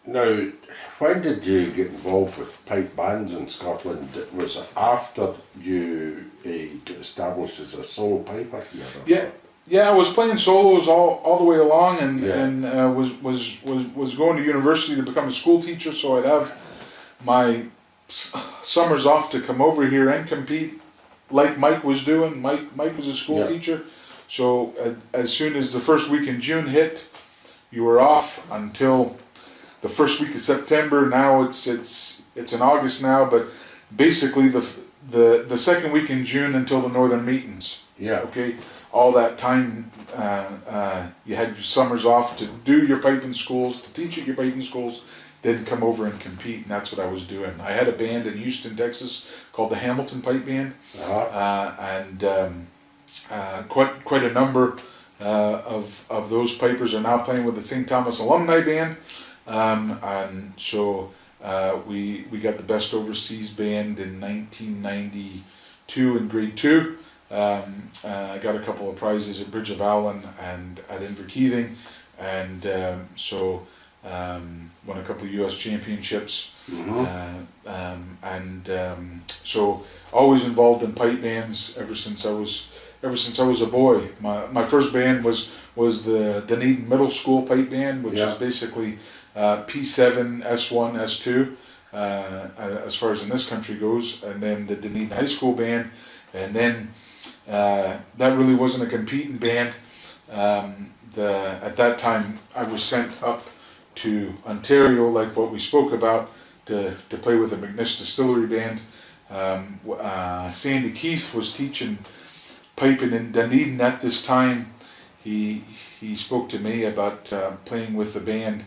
Now, when did you get involved with pipe bands in Scotland? Was it after you got established as a solo piper here? Yeah, yeah. I was playing solos all the way along, and Yeah. and was going to university to become a school teacher. So I'd have my summers off to come over here and compete, like Mike was doing. Mike was a school teacher, so as soon as the first week in June hit, you were off until the first week of September. Now it's in August now, but basically the second week in June until the Northern Meetings. Yeah. Okay, all that time you had your summers off to do your piping schools, to teach at your piping schools, then come over and compete, and that's what I was doing. I had a band in Houston, Texas called the Hamilton Pipe Band, and quite a number of those pipers are now playing with the St. Thomas Alumni Band, and so we got the best overseas band in 1992 in grade 2. I got a couple of prizes at Bridge of Allen and at Inverkeithing, and won a couple of U.S. championships, so always involved in pipe bands ever since I was a boy. My first band was the Dunedin Middle School Pipe Band, which is basically P7, S1, S2, as far as in this country goes, and then the Dunedin High School Band, and then that really wasn't a competing band. At that time, I was sent up to Ontario, like what we spoke about, to play with the McNish Distillery Band. Sandy Keith was teaching piping in Dunedin at this time. He spoke to me about playing with the band,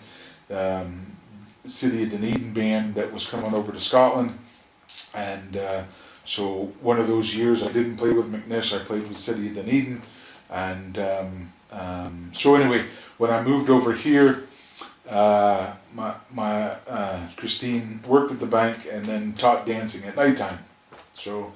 City of Dunedin band that was coming over to Scotland, and so one of those years I didn't play with McNish, I played with City of Dunedin, and so anyway, when I moved over here, my Christine worked at the bank and then taught dancing at nighttime. So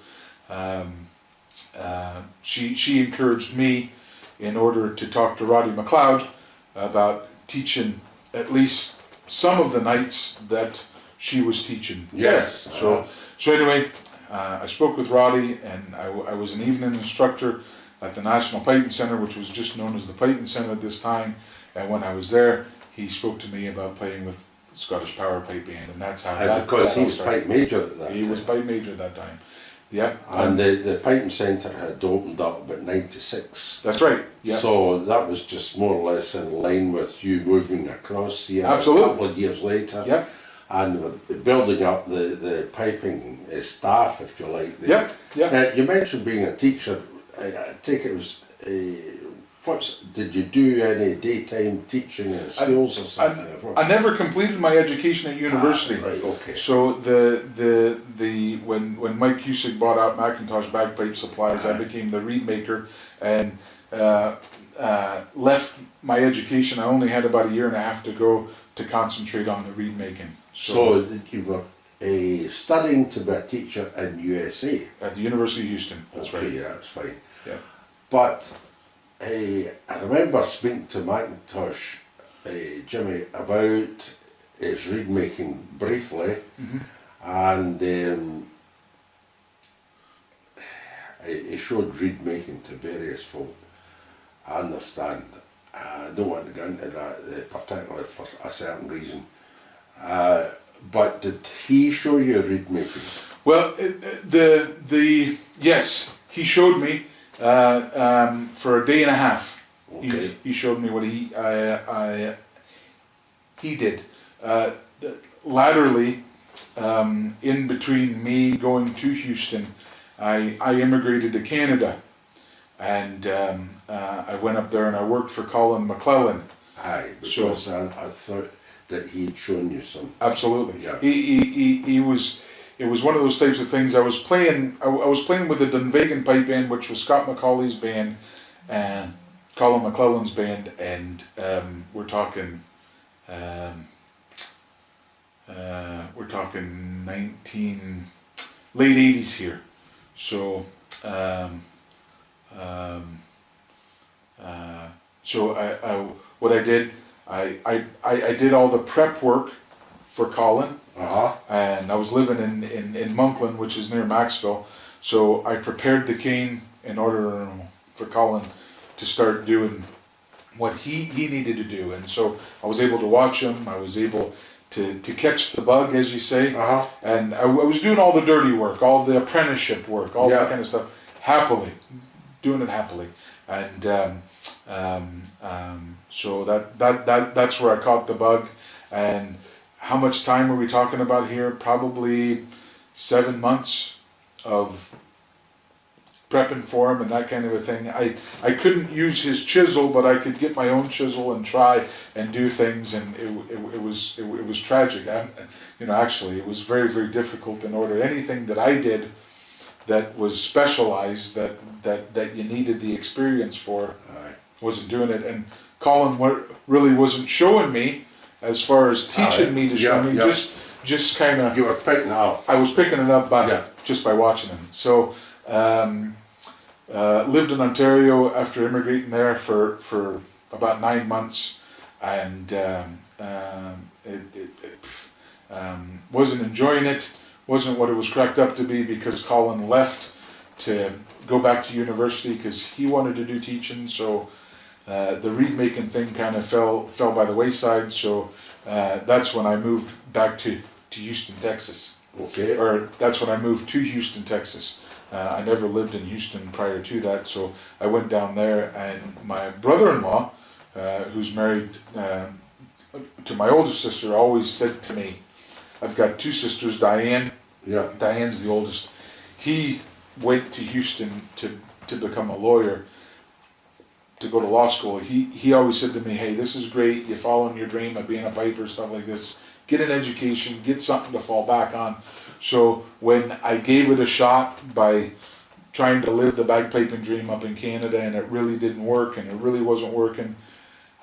she encouraged me, in order to talk to Roddy McLeod about teaching at least some of the nights that she was teaching. Yes. So anyway, I spoke with Roddy, and I was an evening instructor at the National Piping Centre, which was just known as the Piping Centre at this time. And when I was there, he spoke to me about playing with Scottish Power Pipe Band, and that's how because he was pipe major at that time. He was pipe major at that time. Yeah. And the Piping Centre had opened up about 96. That's right. Yeah. So that was just more or less in line with you moving across here. Absolutely. A couple of years later. Yeah. And building up the piping staff, if you like. Yeah. Yeah. You mentioned being a teacher. I take it was did you do any daytime teaching in schools or something? I never completed my education at university. Right, okay. So when Mike Cusick bought out Macintosh Bagpipe Supplies, I became the reed maker, and left my education. I only had about a year and a half to go to concentrate on the reed making. So you were studying to be a teacher in USA? At the University of Houston, that's right. Yeah, that's fine. Yeah. But I remember speaking to Macintosh, Jimmy, about his reed making briefly, and he showed reed making to various folk. I understand. I don't want to go into that particularly for a certain reason. But did he show you reed making? Well, yes, he showed me for a day and a half. Okay. He showed me what he did. Laterally, in between me going to Houston, I immigrated to Canada, and I went up there and I worked for Colin McClellan. Aye, because I thought that he'd shown you some. Absolutely. Yeah. He was. It was one of those types of things. I was playing with the Dunvegan Pipe Band, which was Scott McCauley's band and Colin McClellan's band, and we're talking late 80s here. So what I did, I did all the prep work for Colin. Uh-huh. And I was living in Monkland, which is near Maxville. So I prepared the cane in order for Colin to start doing what he needed to do. And so I was able to watch him. I was able to catch the bug, as you say. Uh-huh. And I was doing all the dirty work, all the apprenticeship work, all that kind of stuff, happily, doing it happily. And so that's where I caught the bug. And how much time are we talking about here? Probably 7 months of prepping for him and that kind of a thing. I couldn't use his chisel, but I could get my own chisel and try and do things, and it was tragic. Actually, it was very, very difficult in order. Anything that I did that was specialized, that you needed the experience for, wasn't doing it. And Colin really wasn't showing me as far as teaching me to show me, just kind of. You were picking it up. I was picking it up just by watching him. So lived in Ontario after immigrating there for about 9 months, and wasn't enjoying it. Wasn't what it was cracked up to be, because Colin left to go back to university because he wanted to do teaching. So the reed making thing kind of fell by the wayside. So that's when I moved back to Houston, Texas. Okay. Or that's when I moved to Houston, Texas. I never lived in Houston prior to that, so I went down there, and my brother-in-law, who's married to my older sister, always said to me, I've got two sisters, Diane. Yeah. Diane's the oldest. He went to Houston to become a lawyer, to go to law school. He always said to me, hey, this is great, you're following your dream of being a piper, stuff like this. Get an education, get something to fall back on. So when I gave it a shot by trying to live the bagpiping dream up in Canada, and it really didn't work, and it really wasn't working,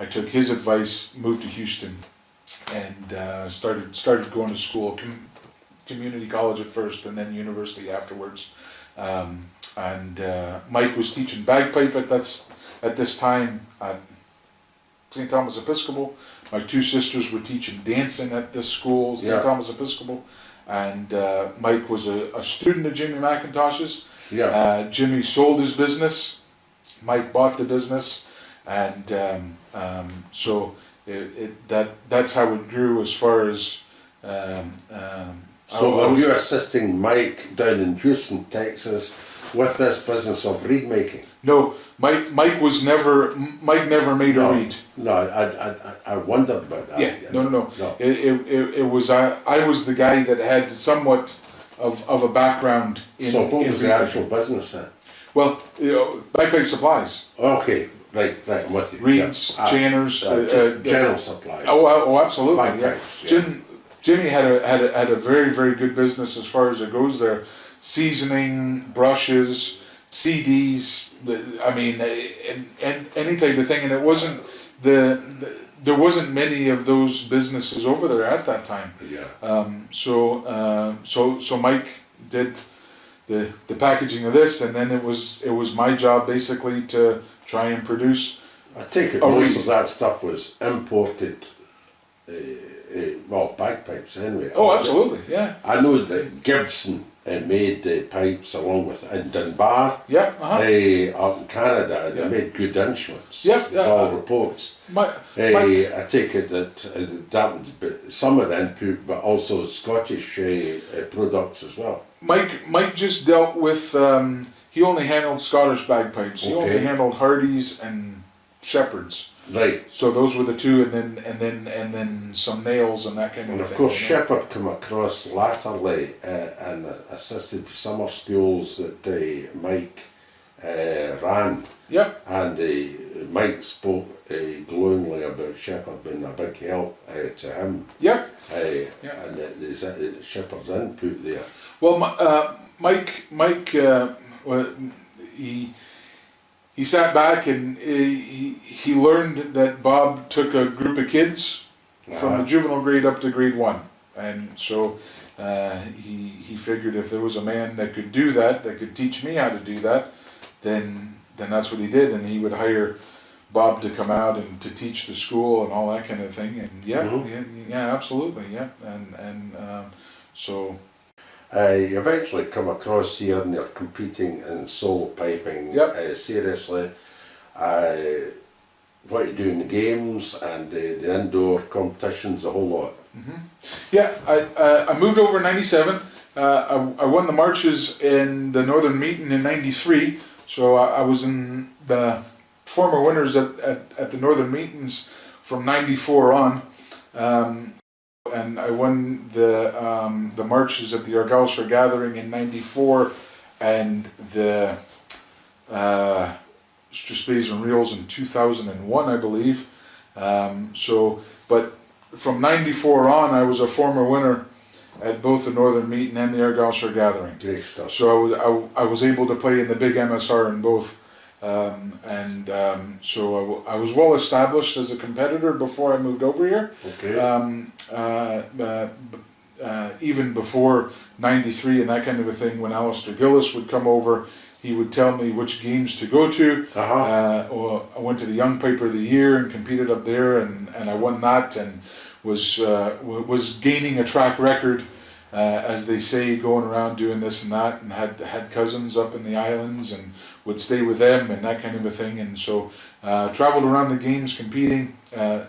I took his advice, moved to Houston, and started going to school, community college at first, and then university afterwards. Mike was teaching bagpipe at this time at St. Thomas Episcopal. My two sisters were teaching dancing at this school, St. Thomas Episcopal. And Mike was a student of Jimmy McIntosh's. Yeah. Jimmy sold his business. Mike bought the business, and so that's how it grew. As far as so, were you assisting Mike down in Houston, Texas, with this business of reed making? No, Mike never made a reed. No, I wondered about that. Yeah, no. It was I was the guy that had somewhat of a background in. So what was the actual business then? Well, bagpipe supplies. Okay, right, I'm with you. Reeds, channers, general supplies. Oh, absolutely. Bagpipes, Jimmy had a very, very good business as far as it goes there. Seasoning, brushes, CDs, I mean, and any type of thing. And it wasn't there wasn't many of those businesses over there at that time. Yeah. So Mike did the packaging of this, and then it was my job basically to try and produce. I take it most of that stuff was imported. Bagpipes anyway. Oh, absolutely, yeah. I know that Gibson made pipes along with in Dunbar. Yeah. Up in Canada, and they made good instruments. Yeah. All reports. I take it that was some of the input, but also Scottish products as well. Mike just dealt with. He only handled Scottish bagpipes. He only handled Hardys and Shepherds. Right. So those were the two, and then some nails and that kind of thing. And of course, Shepherd came across latterly and assisted summer schools that Mike ran. Yep. And Mike spoke glowingly about Shepherd being a big help to him. Yep. And there's Shepherd's input there. Well, Mike, he sat back and he learned that Bob took a group of kids from the juvenile grade up to grade 1, and so he figured if there was a man that could do that could teach me how to do that, then that's what he did, and he would hire Bob to come out and to teach the school and all that kind of thing. And Mhm. yeah, absolutely, yeah. So I eventually come across here and you're competing in solo piping. Yep. Seriously, what you do in the games and the indoor competitions, a whole lot. yeah, I moved over in '97. I won the marches in the Northern Meeting in '93. So I was in the former winners at the Northern Meetings from '94 on. And I won the marches at the Argyllshire Gathering in '94 and the Strathspey and Reels in 2001, I believe. But from '94 on, I was a former winner at both the Northern Meeting and the Argyllshire Gathering. Great stuff. So I was able to play in the big MSR in both. So I was well established as a competitor before I moved over here. Okay. Even before '93 and that kind of a thing, when Alistair Gillis would come over, he would tell me which games to go to. Or I went to the Young Piper of the Year and competed up there, and I won that and was gaining a track record, as they say, going around doing this and that, and had cousins up in the islands and would stay with them and that kind of a thing. And so traveled around the games competing, I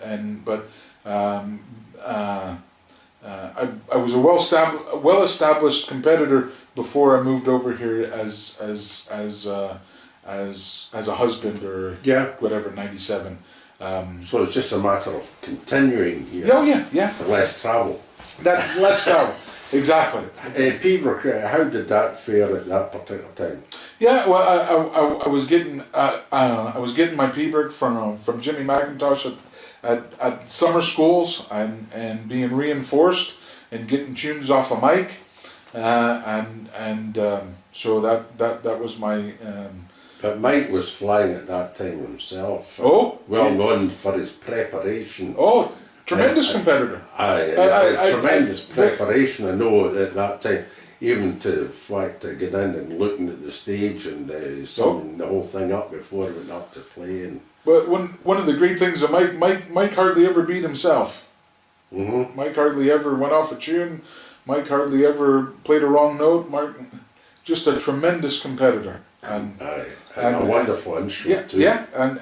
was a well established competitor before I moved over here as a husband or whatever, '97. So it's just a matter of continuing here. Oh yeah. Less travel. Less travel. Exactly. Pembroke, how did that fare at that particular time? Yeah, well, I was getting my Pembroke from Jimmy McIntosh at summer schools and being reinforced and getting tunes off a mic, so that was my. But Mike was flying at that time himself. Well known for his preparation. Tremendous competitor. Tremendous preparation. I know at that time, even to the fact of getting in and looking at the stage and summing the whole thing up before he went up to play. And but one of the great things of Mike hardly ever beat himself. Mm-hmm. Mike hardly ever went off a tune. Mike hardly ever played a wrong note. Just a tremendous competitor. And a wonderful instrument too. Yeah, and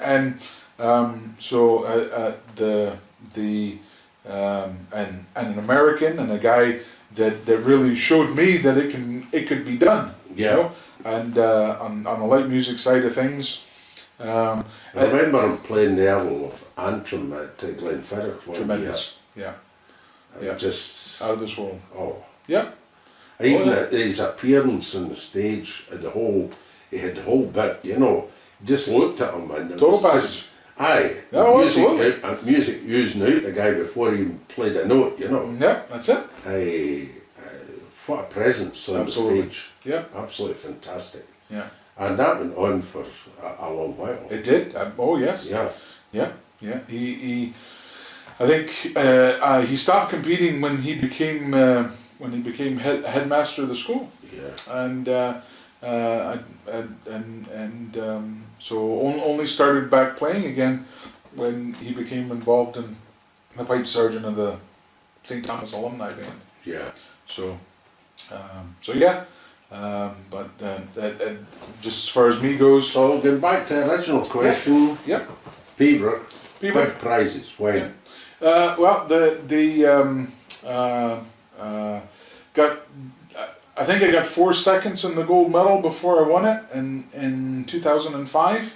an American and a guy that really showed me that it could be done. Yeah. You know? And on the light music side of things. I remember him playing the Earl of Antrim at Glenfiddich one tremendous. year. Yeah. Just out of this world. Oh. Yeah. Even at his appearance on the stage, he had the whole bit, just looked at him and it total was package. Music using out the guy before he played a note, Yeah, that's it. What a presence on the stage. Yeah. Absolutely fantastic. Yeah. And that went on for a long while. It did. Yes. Yeah. Yeah. He I think he stopped competing when he became headmaster of the school. Yeah. So only started back playing again when he became involved in the pipe sergeant of the St. Thomas Alumni Band. Yeah. Just as far as me goes. So going back to the original question. Yeah. Pembroke. Big prizes. When? I think I got 4 seconds in the gold medal before I won it in 2005.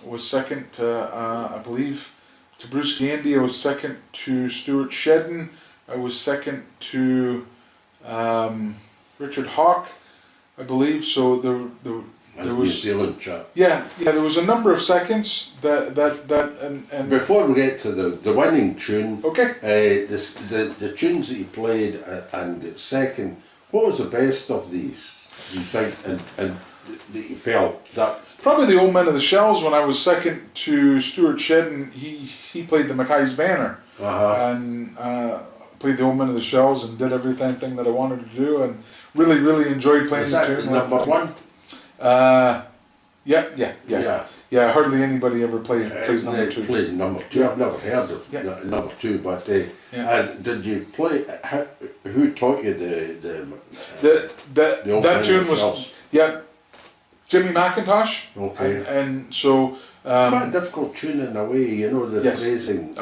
Was second to, I believe, to Bruce Gandy. I was second to Stuart Shedden. I was second to Richard Hawke, I believe. So there was New Zealand chap. Yeah. There was a number of seconds that and before we get to the winning tune. Okay. The tunes that you played and got second. What was the best of these? You think and that you felt that? Probably the Old Men of the Shells. When I was second to Stuart Shedden, he played the Mackay's Banner. And played the Old Men of the Shells and did everything that I wanted to do, and really enjoyed playing the tune. Number one? Yeah. Yeah, hardly anybody ever plays number two. Played number two. I've never heard of number two, but and did you play? Who taught you the that tune was Jimmy McIntosh. Okay. And so quite a difficult tune in a way, you know, the phrasing.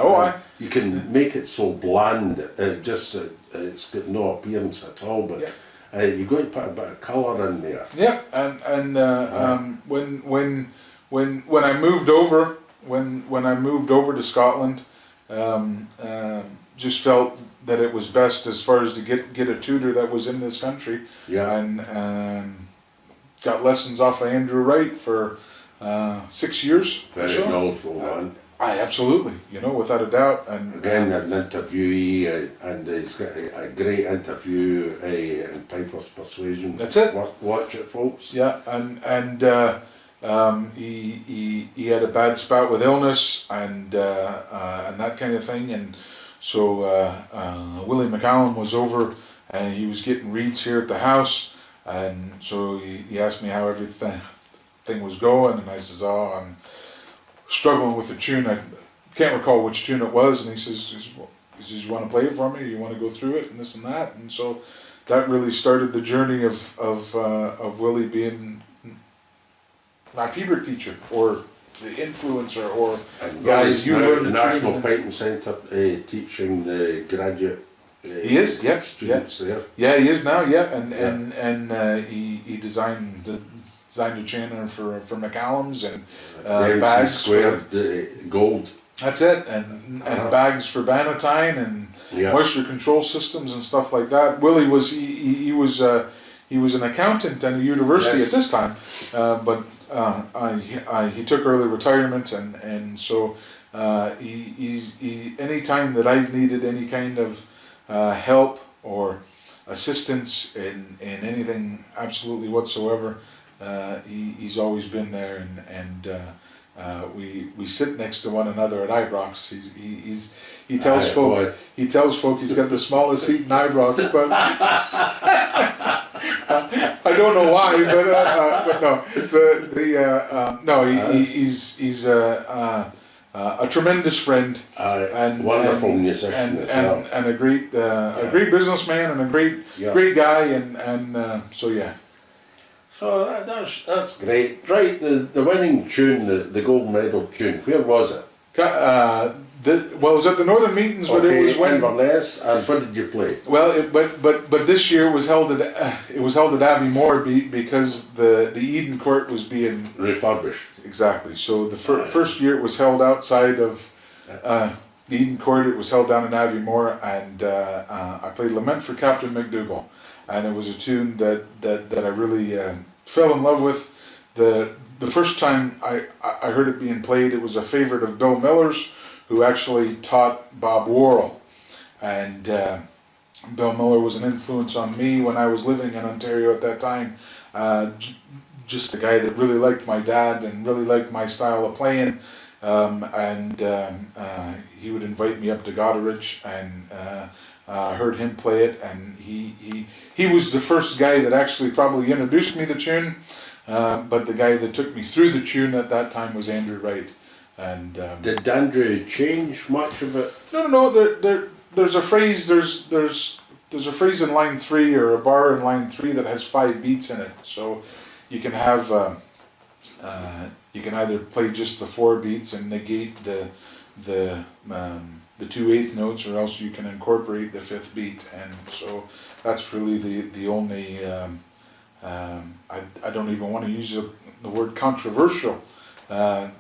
You can make it so bland, it's got no appearance at all, but you got to put a bit of colour in there. Yeah, and when I moved over, when I moved over to Scotland, just felt that it was best as far as to get a tutor that was in this country. Yeah. And got lessons off of Andrew Wright for 6 years. Very knowledgeable man. Absolutely, you know, without a doubt. And again, an interviewee, and he's got a great interview in Pipers'Persuasion. That's it. Watch it, folks. Yeah, and he had a bad spout with illness and that kind of thing, and so Willie McCallum was over, and he was getting reads here at the house, and so he asked me how everything was going, and I says, "Oh, I'm struggling with the tune. I can't recall which tune it was," and he says, "You want to play it for me? You want to go through it and this and that?" And so that really started the journey of Willie being my Peeber teacher, or the influencer, or guys you learn the National Piping Centre teaching the graduate. He is, students there. Yeah, he is now. Yeah, and he designed a chainer for McCallum's and bags squared gold. That's it, and bags for Bannatyne and moisture control systems and stuff like that. Willie was he was an accountant at a university at this time, but he took early retirement, and so he any time that I've needed any kind of help or assistance in anything absolutely whatsoever, he's always been there, and we sit next to one another at Ibrox. He tells folk he's got the smallest seat in Ibrox, but I don't know why, but no, he's a tremendous friend, and wonderful musician and a great businessman, and a great guy, and so yeah. So that's great. Right, the winning tune, the gold medal tune, where was it? It was at the Northern Meetings, but it was when Inverness. And what did you play? Well, but this year it was held at Aviemore because the Eden Court was being refurbished. Exactly. So the first year it was held outside of the Eden Court. It was held down in Aviemore, and I played Lament for Captain McDougall, and it was a tune that I really fell in love with. The first time I heard it being played, it was a favorite of Bill Miller's, who actually taught Bob Worrell, and Bill Miller was an influence on me when I was living in Ontario at that time. Just a guy that really liked my dad and really liked my style of playing, and he would invite me up to Goderich, and I heard him play it, and he was the first guy that actually probably introduced me to tune, but the guy that took me through the tune at that time was Andrew Wright. And did Andrew change much of it? No. There's a phrase. There's a phrase in line 3, or a bar in line 3, that has 5 beats in it. So you can have you can either play just the 4 beats and negate the 2/8 notes, or else you can incorporate the 5th beat. And so that's really the only. I don't even want to use the word controversial.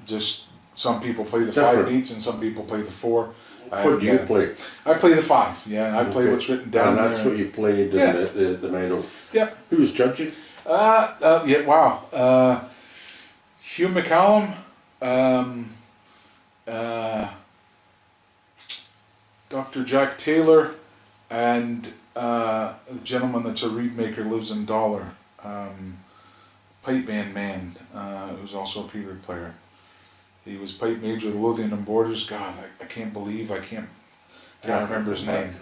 Just. Some people play the 5 beats, and some people play the 4. What do you play? I play the 5. Yeah, I play what's written down there. And that's what you played in the medal. Yeah. Who was judging? Wow. Hugh McCallum, Dr. Jack Taylor, and a gentleman that's a reed maker, lives in Dollar. Pipe band man, who's also a Peeber player. He was pipe major of the Lothian and Borders. God, I can't believe I can't remember his name.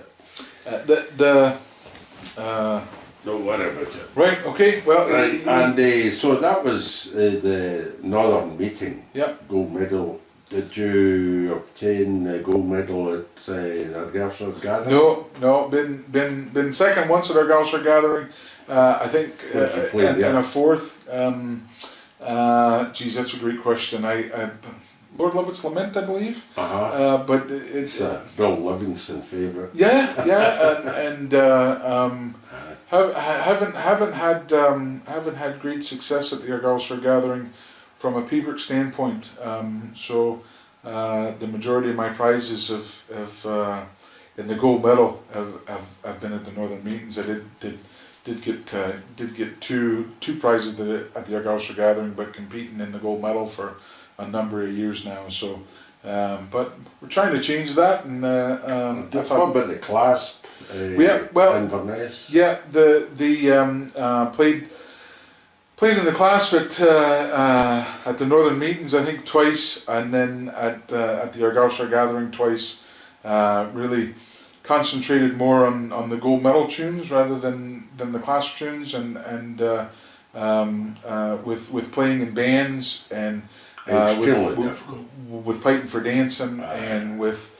Don't worry about it. Right, okay, well, Right, and so that was the Northern meeting. yeah. Gold medal. Did you obtain a gold medal at the Argyleshire Gathering? No, been second once at our Argyleshire Gathering. I think, What did you play there? and a fourth. Geez, that's a great question. I Lord Lovett's Lament, I believe. But It's a Bill Livingston favourite. yeah, and haven't had great success at the Argyleshire Gathering from a Pipers'Persuasion standpoint. So the majority of my prizes have in the gold medal have been at the Northern meetings. I did get two prizes at the Argyleshire Gathering, but competing in the gold medal for a number of years now. So, but we're trying to change that. And What about the clasp? Inverness. Yeah, played in the clasp at the Northern meetings, I think twice, and then at the Argyleshire Gathering twice. Really concentrated more on the gold medal tunes rather than the clasp tunes, and with playing in bands and with piping for dancing and with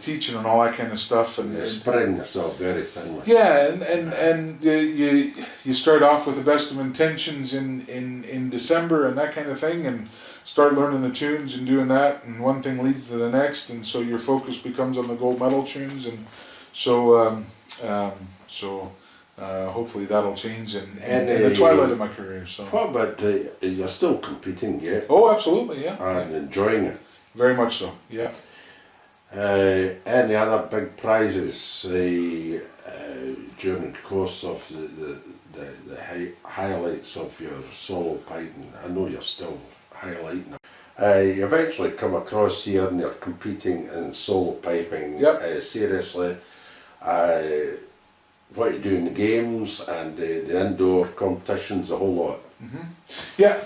teaching and all that kind of stuff, and spreading yourself very thinly. Yeah, and you start off with the best of intentions in December and that kind of thing, and start learning the tunes and doing that, and one thing leads to the next, and so your focus becomes on the gold medal tunes, and so hopefully that'll change in the twilight of my career. So what about you're still competing, yeah? Oh, absolutely, yeah. And enjoying it. Very much so, yeah. Any other big prizes during the course of the highlights of your solo piping? I know you're still highlighting them. You eventually come across here and you're competing in solo piping. Yep. Seriously. What you do in the games and the indoor competitions, a whole lot. Mm-hmm. Yeah,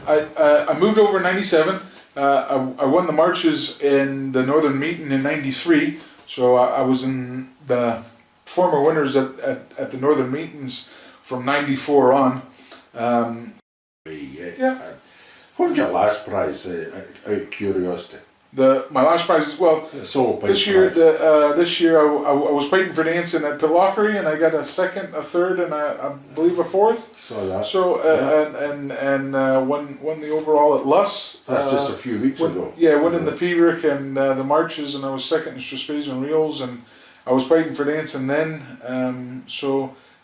I moved over in '97. I won the marches in the Northern meeting in '93, so I was in the former winners at the Northern meetings from '94 on. Yeah. What was your last prize, out of curiosity? My last prize, well, this year I was piping for dancing at Pitlochry, and I got a second, a third, and I believe a fourth. Won the overall at Luss. That's just a few weeks ago. Yeah, winning the Peebrick and the marches, and I was second in Strathspey and Reels, and I was piping for dancing then.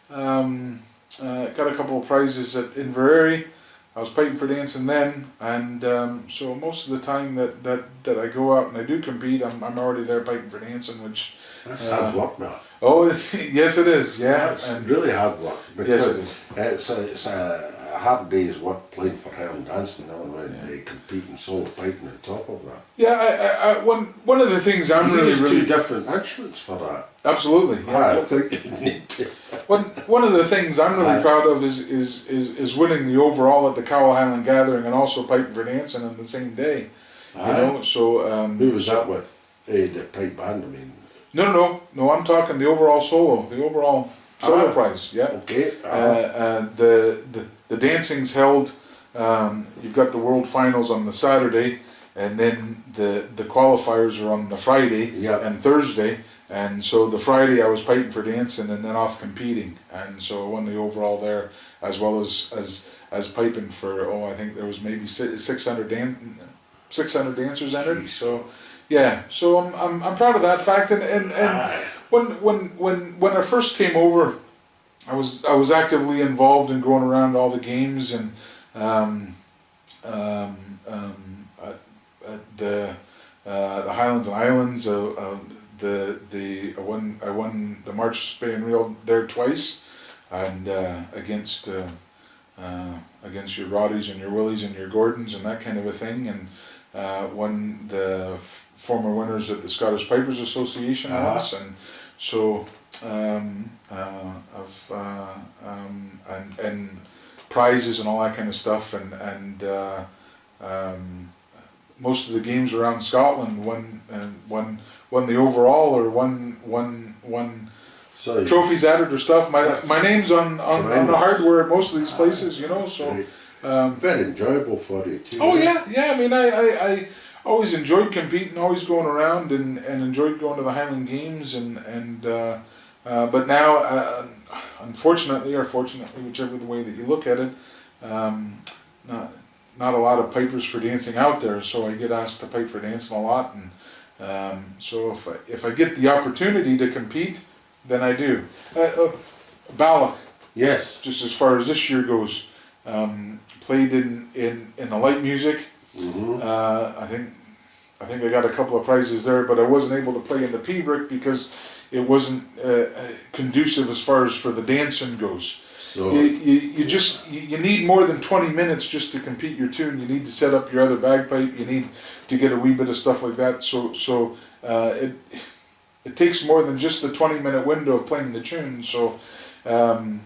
Got a couple of prizes at Inverary. I was piping for dancing then, and so most of the time that I go out and I do compete, I'm already there piping for dancing, which that's hard work, man. Oh, yes, it is. Yeah, it's really hard work because it's a hard day's work playing for Highland dancing, and they compete in solo piping on top of that. Yeah, one of the things I'm you really use two different instruments for that. Absolutely. Yeah. I think you need to. One of the things I'm really proud of is winning the overall at the Cowell Highland Gathering and also piping for dancing on the same day. You know, so who was that with? The pipe band, I mean. No. I'm talking the overall solo, prize. Yeah. Okay. The dancing's held. You've got the world finals on the Saturday, and then the qualifiers are on the Friday and Thursday. And so the Friday I was piping for dancing and then off competing, and so I won the overall there, as well as piping for I think there was maybe 600 dancers entered. So yeah, so I'm proud of that fact. And when I first came over, I was actively involved in going around all the games and at the Highlands and Islands. I won the March Spay and Reel there twice, and against your Roddies and your Willies and your Gordons and that kind of a thing, and won the former winners at the Scottish Pipers Association once, and so and prizes and all that kind of stuff, and most of the games around Scotland won the overall or won So trophies added or stuff. That's My name's on the tremendous. hardware at most of these places, you know. that's So great. um, Very enjoyable for you too. oh yeah. I mean, I always enjoyed competing, always going around, and enjoyed going to the Highland Games, but now, unfortunately or fortunately, whichever the way that you look at it, not a lot of pipers for dancing out there. So I get asked to pipe for dancing a lot, and so if I get the opportunity to compete, then I do. Balloch, Yes. just as far as this year goes, played in the light music. Mm-hmm. I think I got a couple of prizes there, but I wasn't able to play in the P-Brick because it wasn't conducive as far as for the dancing goes. So You need more than 20 minutes just to compete your tune. You need to set up your other bagpipe. You need to get a wee bit of stuff like that. So it takes more than just the 20-minute window of playing the tune. So I've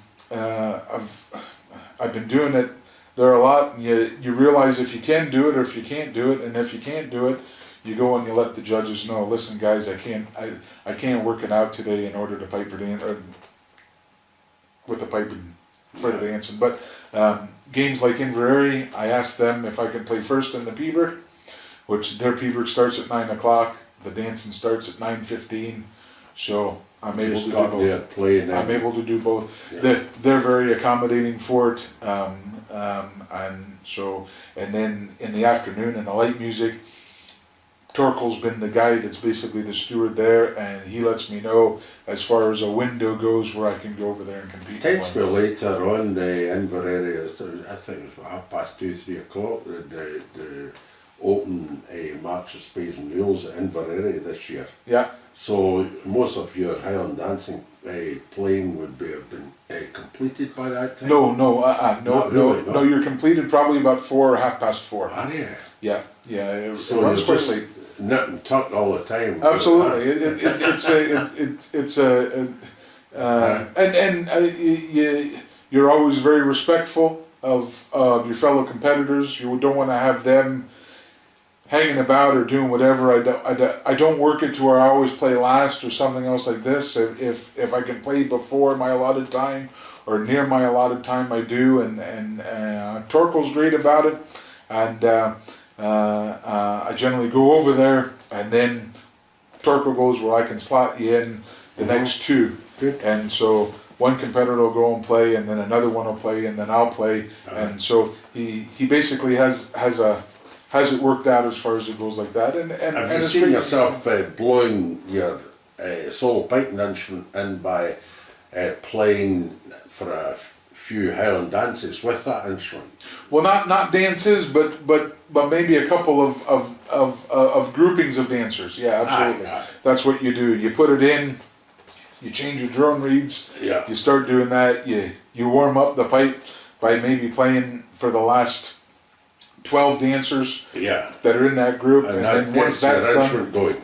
been doing it there a lot, and you realize if you can do it or if you can't do it, and if you can't do it, you go and you let the judges know, listen guys, I can't work it out today in order to pipe or dance with the piping for the dancing. But games like Inverary, I asked them if I could play first in the P-Brick, which their P-Brick starts at 9 o'clock, the dancing starts at 9:15, so I'm able just to do got both. there playing. I'm able to do both. Yeah. They're very accommodating for it, and then in the afternoon in the light music, Torkel's been the guy that's basically the steward there, and he lets me know as far as a window goes where I can go over there and compete. Tends to be later on the Inverary. I think it was 2:30, 3 o'clock. The open March of Spades and Reels at Inverary this year. Yeah. So most of your Highland dancing playing would have been completed by that time. No, Not really, no. you're completed probably about 4 or 4:30. Are you? Yeah. It So runs you're quite just late. nip and tuck all the time. Absolutely, you're always very respectful of your fellow competitors. You don't want to have them hanging about or doing whatever. I don't work it to where I always play last or something else like this. If I can play before my allotted time or near my allotted time, I do. And Torkel's great about it, and I generally go over there, and then Torkel goes where I can slot you in the next two. Good. And so one competitor will go and play, and then another one will play, and then I'll play. And so he basically has it worked out as far as it goes like that. And Have and you it's seen great. yourself blowing your solo piping instrument in by playing for a few Highland dances with that instrument? Well, not dances, but maybe a couple of groupings of dancers. Yeah, absolutely. Aye. That's what you do. You put it in. You change your drone reeds. Yeah. You start doing that. You warm up the pipe by maybe playing for the last 12 dancers Yeah. that are in that group, and that then once gets your that's done, instrument going.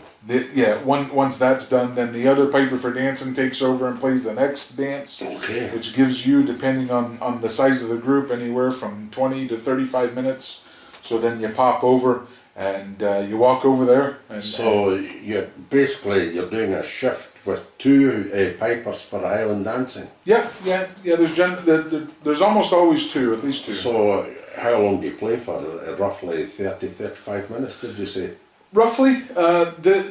once that's done, then the other piper for dancing takes over and plays the next dance, Okay. which gives you, depending on the size of the group, anywhere from 20 to 35 minutes. So then you pop over and you walk over there. And So you're doing a shift with two pipers for Highland dancing. yeah. There's almost always two, at least two. So how long do you play for? Roughly 30, 35 minutes, did you say? Roughly,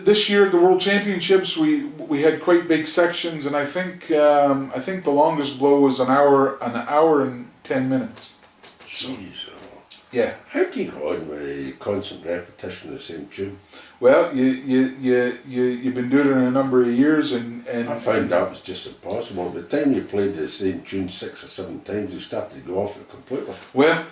this year at the World Championships, we had quite big sections, and I think the longest blow was an hour and 10 minutes. Jeez. Yeah. How do you go on with constant repetition of the same tune? Well, you've been doing it in a number of years, and I found that was just impossible. By the time you played the same tune 6 or 7 times, you started to go off it completely. well,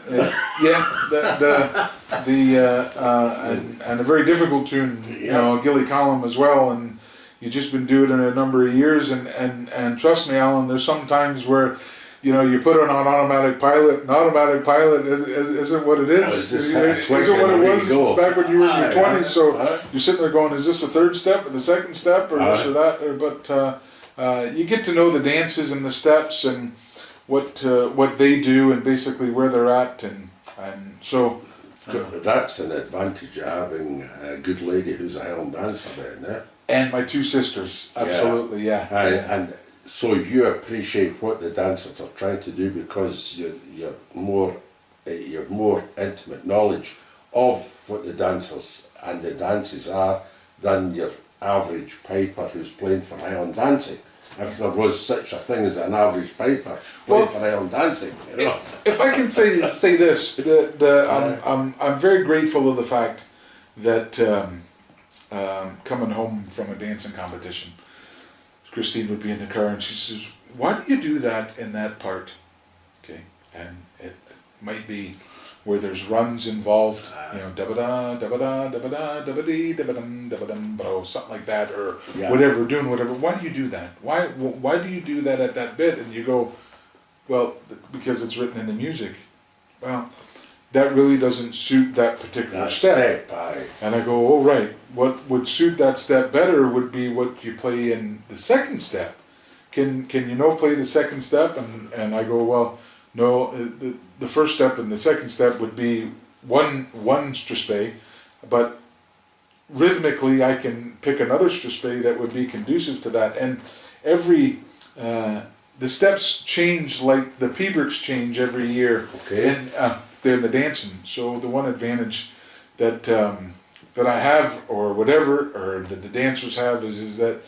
and a very difficult tune, you know, Gilly Column as well, and you've just been doing it in a number of years, and trust me, Alan, there's some times where, you know, you put it on automatic pilot, and automatic pilot isn't what it is. Isn't what it was back when you were in your 20s. So you're sitting there going, is this the third step or the second step or this or that? But you get to know the dances and the steps and what they do and basically where they're at, and so. That's an advantage of having a good lady who's a Highland dancer then, eh? And my two sisters, absolutely, yeah. And So you appreciate what the dancers are trying to do because you're more you have more intimate knowledge of what the dancers and the dances are than your average piper who's playing for Highland dancing. If there was such a thing as an average piper playing for Highland dancing, you know. If I can say this, I'm very grateful of the fact that coming home from a dancing competition, Christine would be in the car and she says, "Why do you do that in that part?" Okay, and it might be where there's runs involved, you know, da-ba-da, da-ba-da, da-ba-da, da-ba-dee, da-ba-dum, da-ba-dum, ba-do, something like that, or whatever, doing whatever. Why do you do that? Why do you do that at that bit? And you go, well, because it's written in the music. Well, that really doesn't suit that particular step. And I go, oh right, what would suit that step better would be what you play in the second step. Can you play the second step? And I go, well, no, the first step and the second step would be one strathspey, but rhythmically I can pick another strathspey that would be conducive to that. And every the steps change like the Pipers'Persuasion change every year. Okay. And they're in the dancing. So the one advantage that that I have, or whatever, or that the dancers have, is that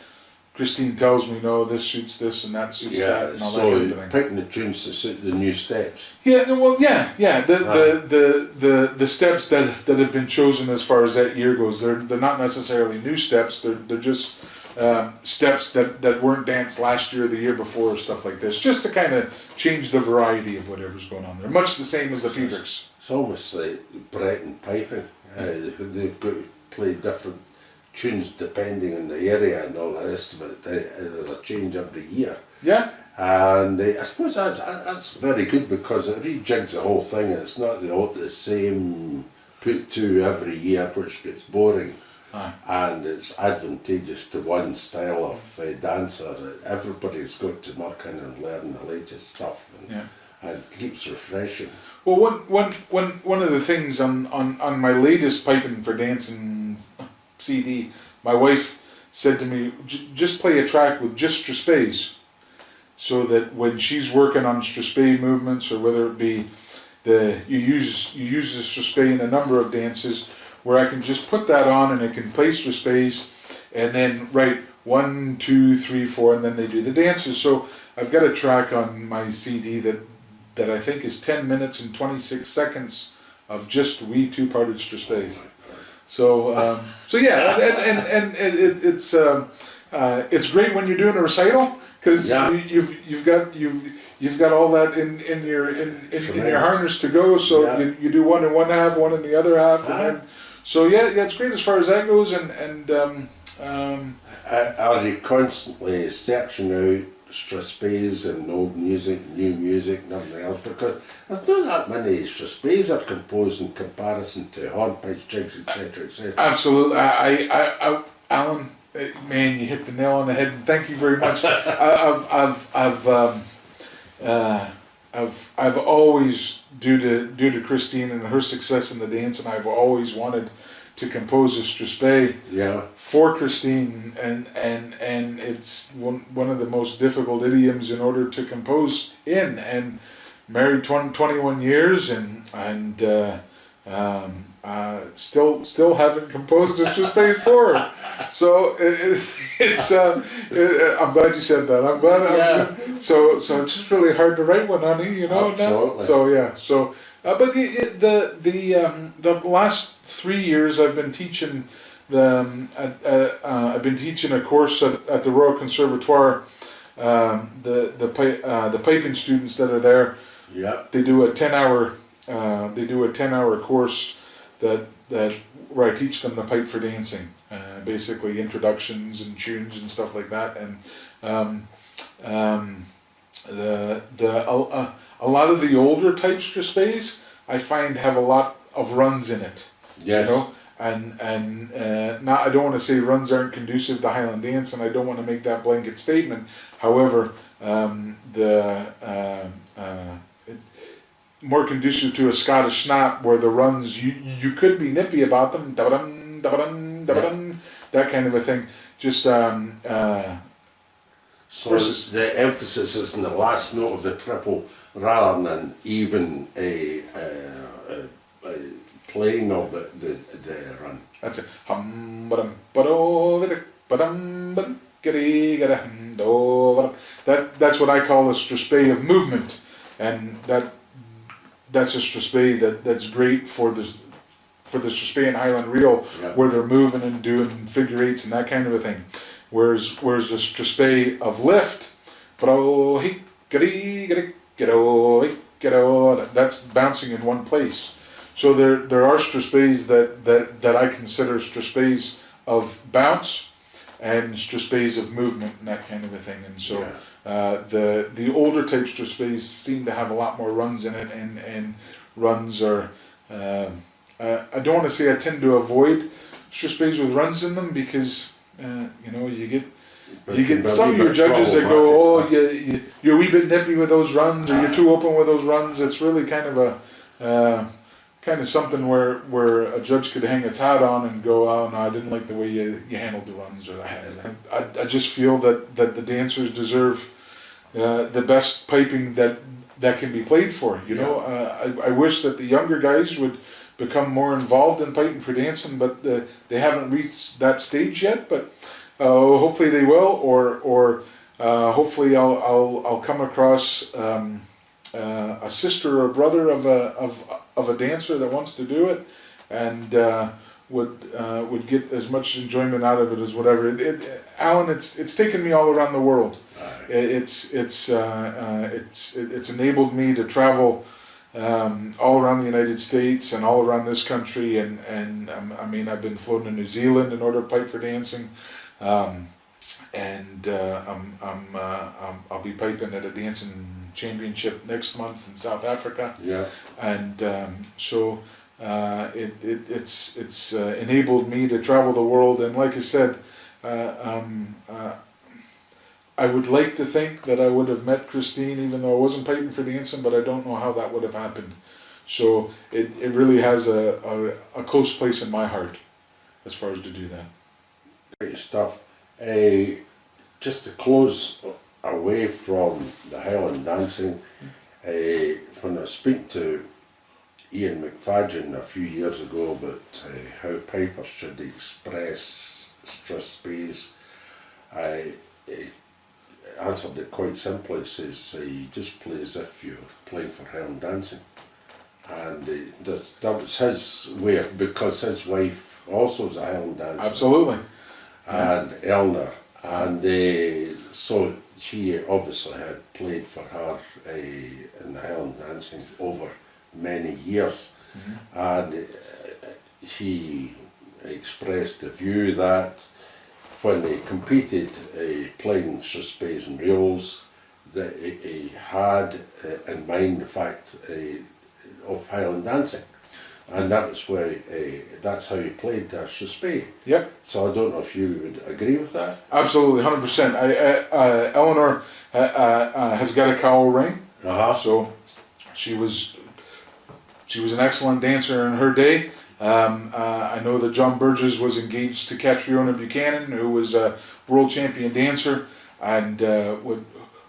Christine tells me, no, this suits this and that suits that, and all that kind of thing. Picking the tunes to suit the new steps. Yeah, well, yeah. The steps that have been chosen as far as that year goes, they're not necessarily new steps. They're just steps that weren't danced last year or the year before, or stuff like this, just to kind of change the variety of whatever's going on there. Much the same as the Pipers'Persuasion. It's almost like Breton piping. They've got to play different tunes depending on the area and all the rest of it. There's a change every year. Yeah. And I suppose that's very good because it rejigs the whole thing. It's not the same put to every year, which gets boring. And it's advantageous to one style of dancer. Everybody's got to knock in and learn the latest stuff, and keeps refreshing. Well, one of the things on my latest Piping for Dancing CD, my wife said to me, just play a track with just strathspeys, so that when she's working on strathspey movements, or whether it be you use the strathspey in a number of dances, where I can just put that on and it can play strathspeys, and then write 1, 2, 3, 4, and then they do the dances. So I've got a track on my CD that I think is 10 minutes and 26 seconds of just wee two-parted strathspeys. So yeah, and it's great when you're doing a recital, because you've got all that in your harness to go. So you do one in one half, one in the other half, and then, so yeah, it's great as far as that goes. Are you constantly searching out strathspeys and old music, new music, nothing else? Because there's not that many strathspeys are composed in comparison to hornpipes, jigs, etc., etc. Absolutely. I Alan, man, you hit the nail on the head. Thank you very much. I've always, due to Christine and her success in the dance, and I've always wanted to compose a strathspey for Christine, and it's one of the most difficult idioms in order to compose in, and married 21 years and still haven't composed a strathspey for her. So it's I'm glad you said that. I'm glad. So it's just really hard to write one, honey. You know. Absolutely. Now? So yeah. So but the last 3 years I've been teaching I've been teaching a course at the Royal Conservatoire. The piping students that are there. They do a 10-hour course that where I teach them the pipe for dancing, basically introductions and tunes and stuff like that, and a lot of the older type strathspeys I find have a lot of runs in it. Yes. You know? And not, I don't want to say runs aren't conducive to Highland dance, and I don't want to make that blanket statement. However, more conducive to a Scottish snap, where the runs you could be nippy about them, da-ba-dum, da-ba-dum, da-ba-dum, that kind of a thing. Just so So Versus- the emphasis is in the last note of the triple rather than even a playing of the run. That's it. Hum ba-dum ba-do ba-da ba-dum ba-dum giddy gada hum do ba-dum. That's what I call a strathspey of movement, and that's a strathspey that's great for the strathspey and Highland reel, Yeah. where they're moving and doing figure eights and that kind of a thing. Whereas the strathspey of lift, bro he giddy giddy giddo he giddo, that's bouncing in one place. So there are strathspeys that I consider strathspeys of bounce and strathspeys of movement and that kind of a thing. And so the older type strathspeys seem to have a lot more runs in it, and runs are I don't want to say I tend to avoid strathspeys with runs in them, because you get some of your judges that go, oh, you're a wee bit nippy with those runs, or you're too open with those runs. It's really kind of a kind of something where a judge could hang its hat on and go, oh no, I didn't like the way you handled the runs or that. I just feel that the dancers deserve the best piping that can be played for. I wish that the younger guys would become more involved in piping for dancing, but they haven't reached that stage yet. But hopefully they will, or hopefully I'll come across a sister or brother of a dancer that wants to do it, and would get as much enjoyment out of it as whatever. Alan, it's taken me all around the world. It's enabled me to travel all around the United States and all around this country, and I mean, I've been flown to New Zealand in order to pipe for dancing, and I'll be piping at a dancing championship next month in South Africa. Yeah. And so it's enabled me to travel the world, and like I said, I would like to think that I would have met Christine even though I wasn't piping for dancing, but I don't know how that would have happened. So it really has a close place in my heart as far as to do that. Great stuff. Just to close away from the Highland dancing, when I was speaking to Ian McFadden a few years ago about how pipers should express strathspeys, I answered it quite simply. He says, you just play as if you're playing for Highland dancing. And that was his way, because his wife also was a Highland dancer. Absolutely. And Eleanor. And so she obviously had played for her in the Highland dancing over many years. Mm-hmm. And he expressed the view that when they competed playing strathspeys and reels, that he had in mind the fact of Highland dancing. And that's why that's how he played strathspey. Yep. So I don't know if you would agree with that. Absolutely, 100%. Eleanor has got a cowl ring, so she was an excellent dancer in her day. I know that John Burgess was engaged to Catriona Buchanan, who was a world champion dancer. And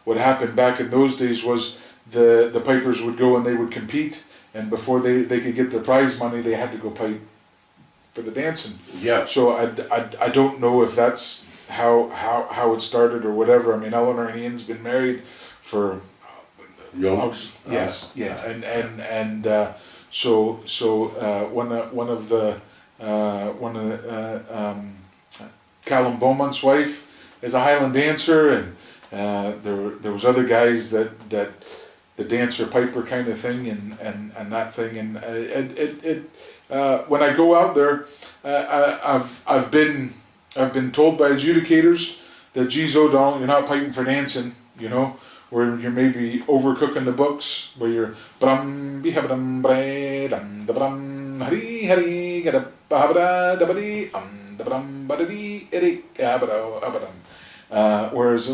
what happened back in those days was the pipers would go and they would compete. And before they could get their prize money, they had to go pipe for the dancing. Yeah. So I don't know if that's how it started or whatever. I mean, Eleanor and Ian's been married for Youngs. Yes, yeah, and so one of Callum Beaumont's wife is a Highland dancer, and there was other guys that the dancer piper kind of thing, and that thing, and when I go out there, I've been told by adjudicators that, geez, Donald, you're not piping for dancing, where you're maybe overcooking the books, where you're whereas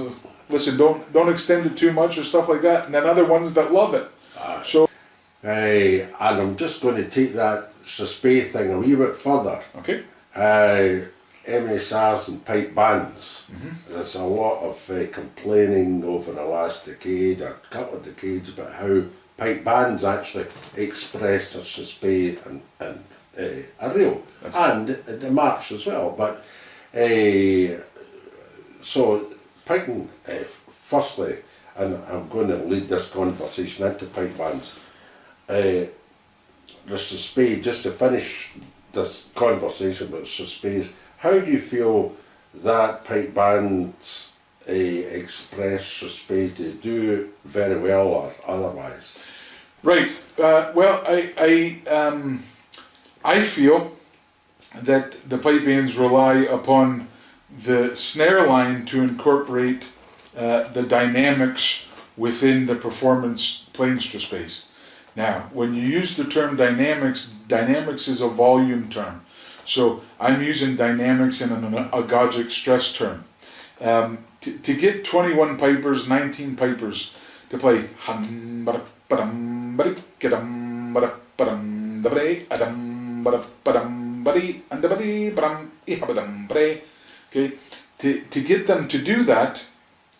listen, don't extend it too much or stuff like that, and then other ones that love it. So and I'm just going to take that strathspey thing a wee bit further. okay. MSRs and pipe bands. There's a lot of complaining over the last decade, or a couple of decades, about how pipe bands actually express such a space and a reel, and the march as well. But so piping, firstly, and I'm going to lead this conversation into pipe bands. The suspense, just to finish this conversation about suspense, how do you feel that pipe bands express suspense? Do you do very well or otherwise? Right. Well, I feel that the pipe bands rely upon the snare line to incorporate the dynamics within the performance planestra space. Now, when you use the term dynamics, dynamics is a volume term. So I'm using dynamics in an agogic stress term. To get 21 pipers, 19 pipers to play okay, to get them to do that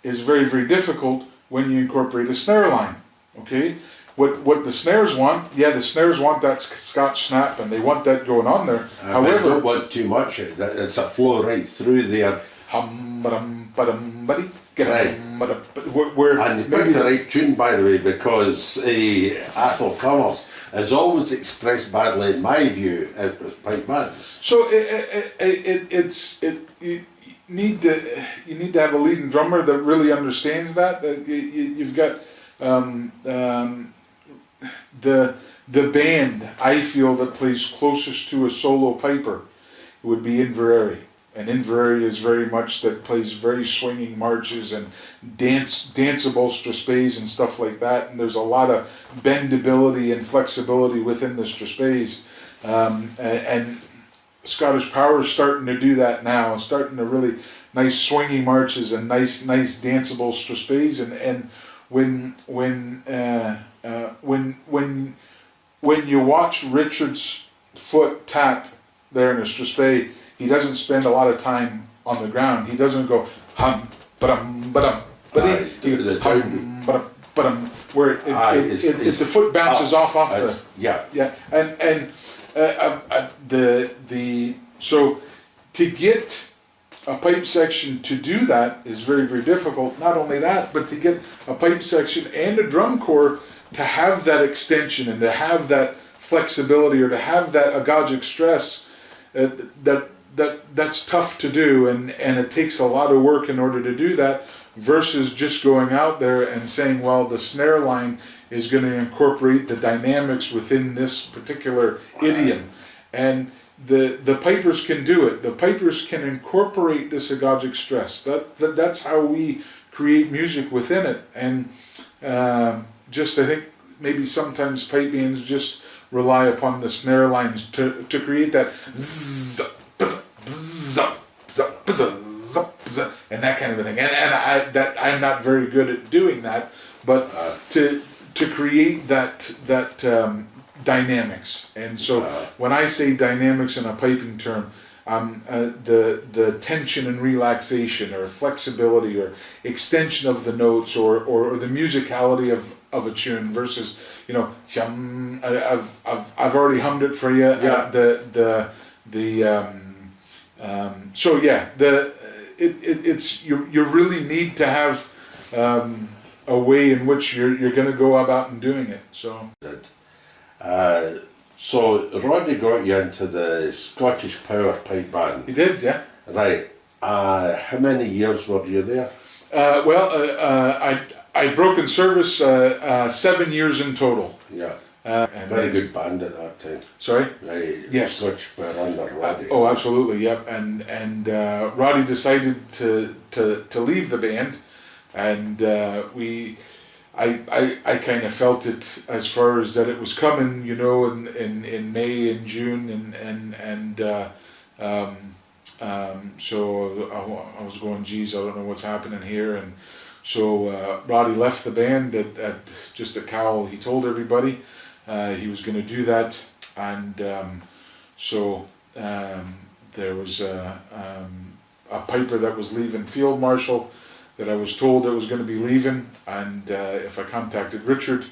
is very, very difficult when you incorporate a snare line. Okay, what the snares want, the snares want that Scotch snap and they want that going on there. However, they don't want too much. It's a flow right through there. And you picked the right tune, by the way, because Athol Connors is always expressed badly, in my view, with pipe bands. So you need to have a leading drummer that really understands that. You've got the band I feel that plays closest to a solo piper would be Inverary. And Inverary is very much that plays very swinging marches and danceable strathspeys and stuff like that. And there's a lot of bendability and flexibility within the strathspeys. And Scottish Power is starting to do that now, starting to really nice swinging marches and nice danceable strathspeys. And when you watch Richard's foot tap there in a strathspey, he doesn't spend a lot of time on the ground. He doesn't go hum ba-dum ba-dum, but hum ba-dum, where the foot bounces off the so to get a pipe section to do that is very, very difficult. Not only that, but to get a pipe section and a drum corps to have that extension and to have that flexibility or to have that agogic stress, that's tough to do, and it takes a lot of work in order to do that, versus just going out there and saying, well, the snare line is going to incorporate the dynamics within this particular idiom. And the pipers can do it. The pipers can incorporate this agogic stress. That's how we create music within it. And I think maybe sometimes pipe bands just rely upon the snare lines to create that zzz, bzz, bzz, bzz, bzz, bzz, and that kind of a thing. And I'm not very good at doing that, but to create that dynamics. And so when I say dynamics in a piping term, the tension and relaxation or flexibility or extension of the notes or the musicality of a tune versus, I've already hummed it for you. You really need to have a way in which you're going to go about and doing it. So Roddy got you into the Scottish Power pipe band. He did, yeah. Right. How many years were you there? I'd broken service 7 years in total. Yeah. Very good band at that time. Sorry? Right. Yes. Scottish Power under Roddy. Oh, absolutely, yep. And Roddy decided to leave the band, and I kind of felt it as far as that it was coming, in May and June, so I was going, geez, I don't know what's happening here. And so Roddy left the band at just a Cowell. He told everybody he was going to do that, and there was a piper that was leaving field marshal that I was told that was going to be leaving, and if I contacted Richard,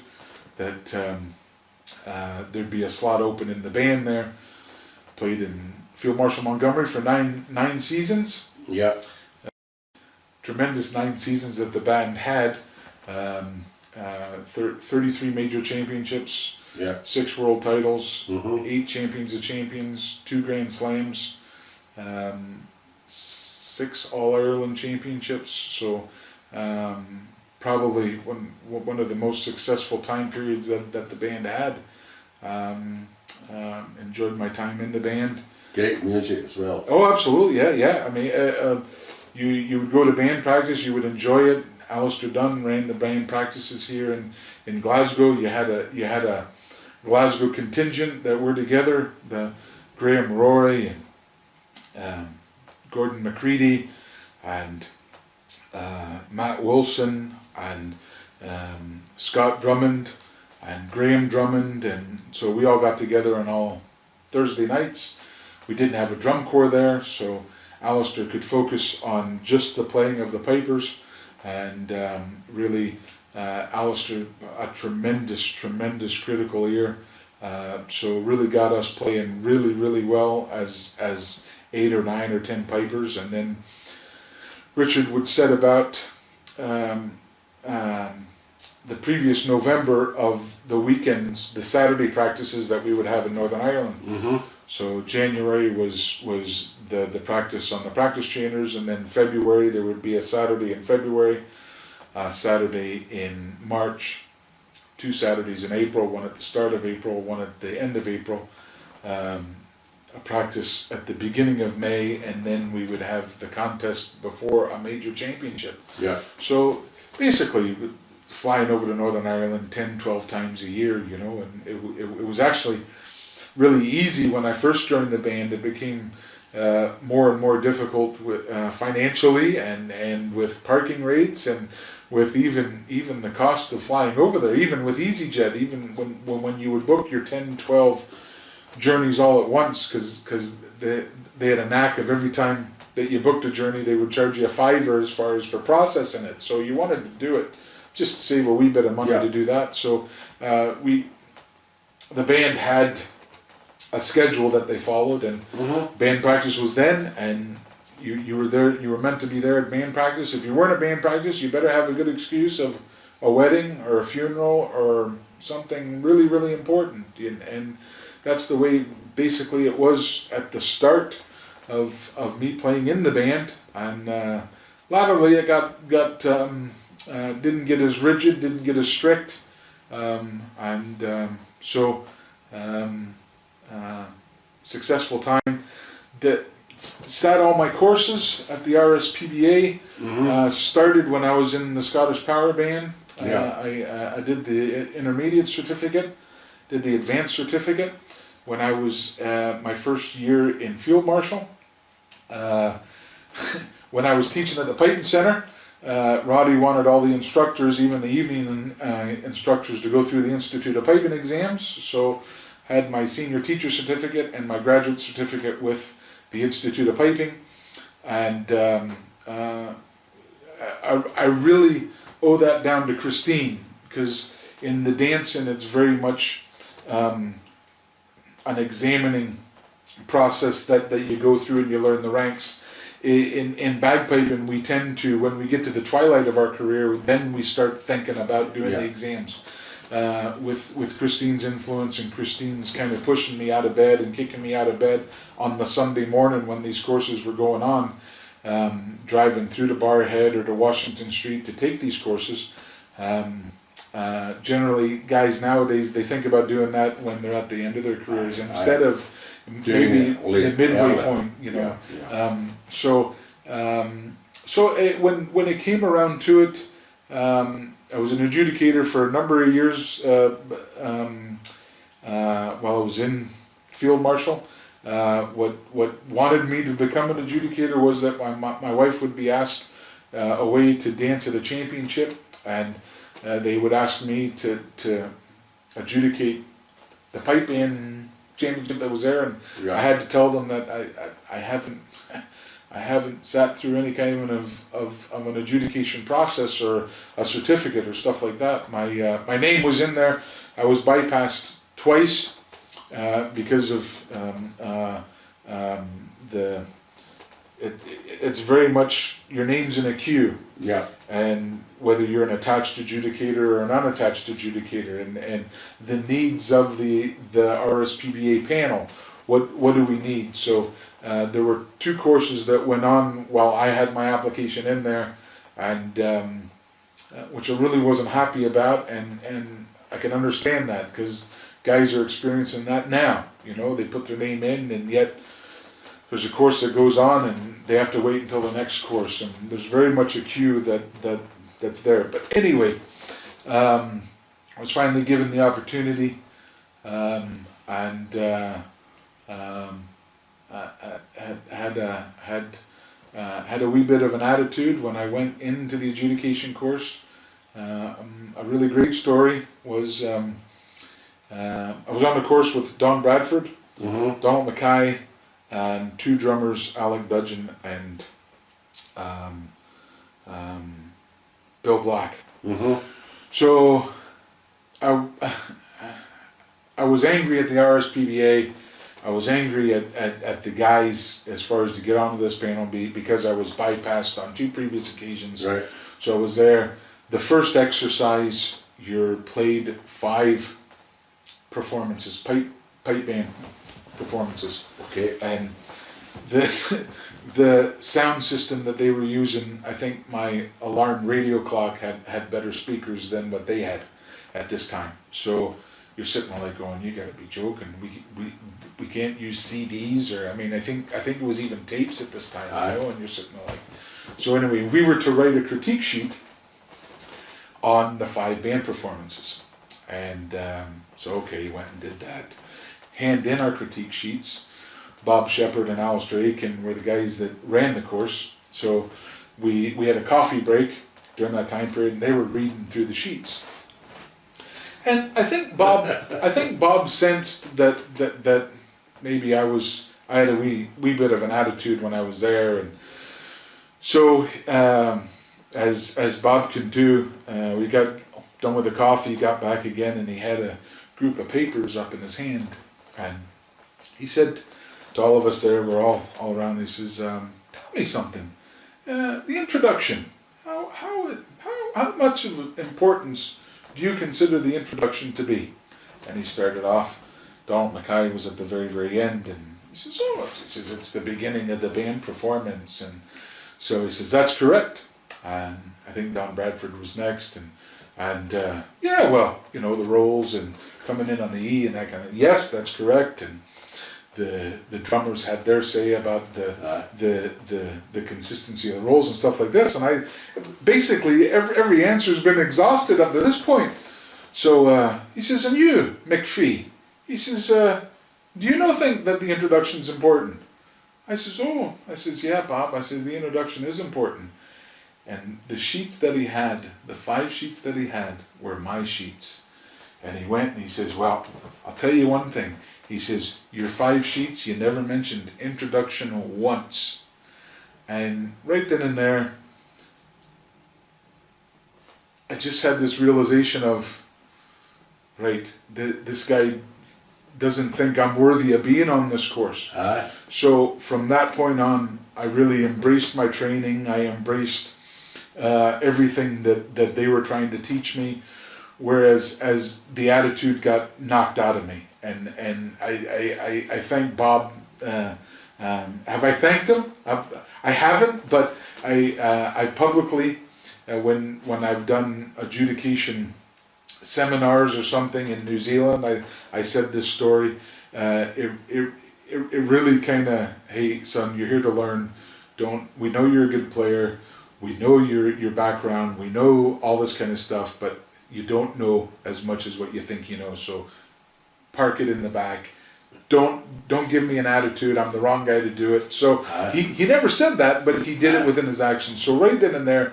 that there'd be a slot open in the band there. Played in Field Marshal Montgomery for nine seasons. Yeah. Tremendous 9 seasons that the band had. 33 major championships. Yeah. 6 world titles. Mm-hmm. 8 champions of champions. 2 Grand Slams. 6 All-Ireland championships. So probably one of the most successful time periods that the band had. Enjoyed my time in the band. Great music as well. Oh, absolutely, yeah. I mean, you would go to band practice, you would enjoy it. Alistair Dunn ran the band practices here in Glasgow. You had a Glasgow contingent that were together. The Graham Rory and Gordon McCready and Matt Wilson and Scott Drummond and Graham Drummond, and so we all got together on all Thursday nights. We didn't have a drum corps there, so Alistair could focus on just the playing of the pipers, and really Alistair, a tremendous critical ear, so really got us playing really well as 8 or 9 or 10 pipers. And then Richard would set about the previous November of the weekends, the Saturday practices that we would have in Northern Ireland. Mm-hmm. So January was the practice on the practice trainers, and then February there would be a Saturday in February, a Saturday in March, 2 Saturdays in April, one at the start of April, one at the end of April, a practice at the beginning of May, and then we would have the contest before a major championship. Yeah. So basically flying over to Northern Ireland 10-12 times a year, you know, and it was actually really easy when I first joined the band. It became more and more difficult with financially and with parking rates and with even the cost of flying over there, even with EasyJet, even when you would book your 10-12 journeys all at once, because they had a knack of every time that you booked a journey they would charge you a $5 as far as for processing it. So you wanted to do it just to save a wee bit of money to do that. So the band had a schedule that they followed, and band practice was then, and you were there. You were meant to be there at band practice. If you weren't at band practice, you better have a good excuse of a wedding or a funeral or something really important. And that's the way basically it was at the start of me playing in the band. And latterly it got didn't get as rigid, didn't get as strict, successful time. Sat all my courses at the RSPBA. Started when I was in the Scottish Power Band. I did the intermediate certificate, did the advanced certificate when I was my first year in Field Marshal. When I was teaching at the Piping Center, Roddy wanted all the instructors, even the evening instructors, to go through the Institute of Piping exams. So had my senior teacher certificate and my graduate certificate with the Institute of Piping. And I really owe that down to Christine, because in the dancing it's very much an examining process that you go through and you learn the ranks. In bagpiping, we tend to, when we get to the twilight of our career, then we start thinking about doing the exams. With Christine's influence and Christine's kind of pushing me out of bed and kicking me out of bed on the Sunday morning when these courses were going on, driving through to Barrhead or to Washington Street to take these courses. Generally, guys nowadays, they think about doing that when they're at the end of their careers instead of maybe the midway point, you know. When it came around to it, I was an adjudicator for a number of years while I was in Field Marshal. What wanted me to become an adjudicator was that my wife would be asked away to dance at a championship, and they would ask me to adjudicate the pipe band championship that was there, and Yeah. I had to tell them that I haven't sat through any kind of an adjudication process or a certificate or stuff like that. My name was in there. I was bypassed twice because of it's very much your name's in a queue. Yeah. And whether you're an attached adjudicator or an unattached adjudicator, and the needs of the RSPBA panel, what do we need? So there were 2 courses that went on while I had my application in there, and which I really wasn't happy about, and I can understand that because guys are experiencing that now. You know, they put their name in, and yet there's a course that goes on, and they have to wait until the next course, and there's very much a queue that's there. But anyway, I was finally given the opportunity, and had a wee bit of an attitude when I went into the adjudication course. A really great story was I was on the course with Don Bradford, Donald MacPhee, and 2 drummers, Alec Dudgeon and Bill Black. So I was angry at the RSPBA. I was angry at the guys as far as to get onto this panel because I was bypassed on 2 previous occasions. Right. So I was there. The first exercise, you're played 5 performances, pipe band performances. Okay. And the sound system that they were using, I think my alarm radio clock had better speakers than what they had at this time. So you're sitting there like going, you gotta be joking. We can't use CDs, or I mean, I think it was even tapes at this time, you know, and you're sitting there like. So anyway, we were to write a critique sheet on the 5 band performances. And so okay, went and did that. Hand in our critique sheets. Bob Shepard and Alistair Aiken were the guys that ran the course. So we had a coffee break during that time period, and they were reading through the sheets. And I think Bob sensed that maybe I had a wee bit of an attitude when I was there, and so as Bob can do, we got done with the coffee, got back again, and he had a group of papers up in his hand, and he said to all of us there, we're all around, he says, tell me something, the introduction, how much of importance do you consider the introduction to be? And he started off, Donald MacPhee was at the very, very end, and he says, it's the beginning of the band performance, and so he says, that's correct. And I think Don Bradford was next, and yeah, well, you know, the rolls and coming in on the E and that kind of, yes, that's correct. And the drummers had their say about the consistency of the rolls and stuff like this. And I basically every answer's been exhausted up to this point. So he says, and you, MacPhee, he says, do you think that the introduction's important? I says, yeah, Bob. I says, the introduction is important. And the sheets that he had, the 5 sheets that he had, were my sheets. And he went and he says, well, I'll tell you one thing. He says, your 5 sheets, you never mentioned introduction once. And right then and there, I just had this realization of, right, this guy doesn't think I'm worthy of being on this course. So from that point on, I really embraced my training. I embraced everything that they were trying to teach me, whereas as the attitude got knocked out of me. And I thank Bob. Have I thanked him? I haven't, but I've publicly, when I've done adjudication seminars or something in New Zealand, I said this story. It really kind of, hey son, you're here to learn. We know you're a good player. We know your background. We know all this kind of stuff, but you don't know as much as what you think you know. So park it in the back. Don't give me an attitude. I'm the wrong guy to do it. So he never said that, but he did it within his actions. So right then and there,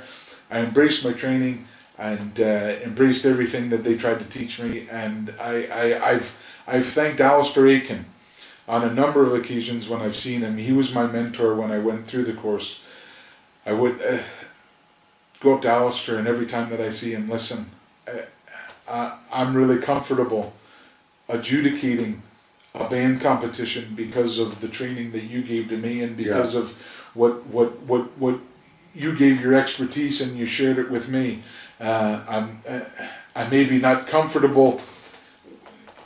I embraced my training and embraced everything that they tried to teach me. And I've thanked Alistair Aiken on a number of occasions when I've seen him, he was my mentor when I went through the course. I would go up to Alistair, and every time that I see him, listen, I'm really comfortable adjudicating a band competition because of the training that you gave to me, and because of what you gave your expertise and you shared it with me. I'm maybe not comfortable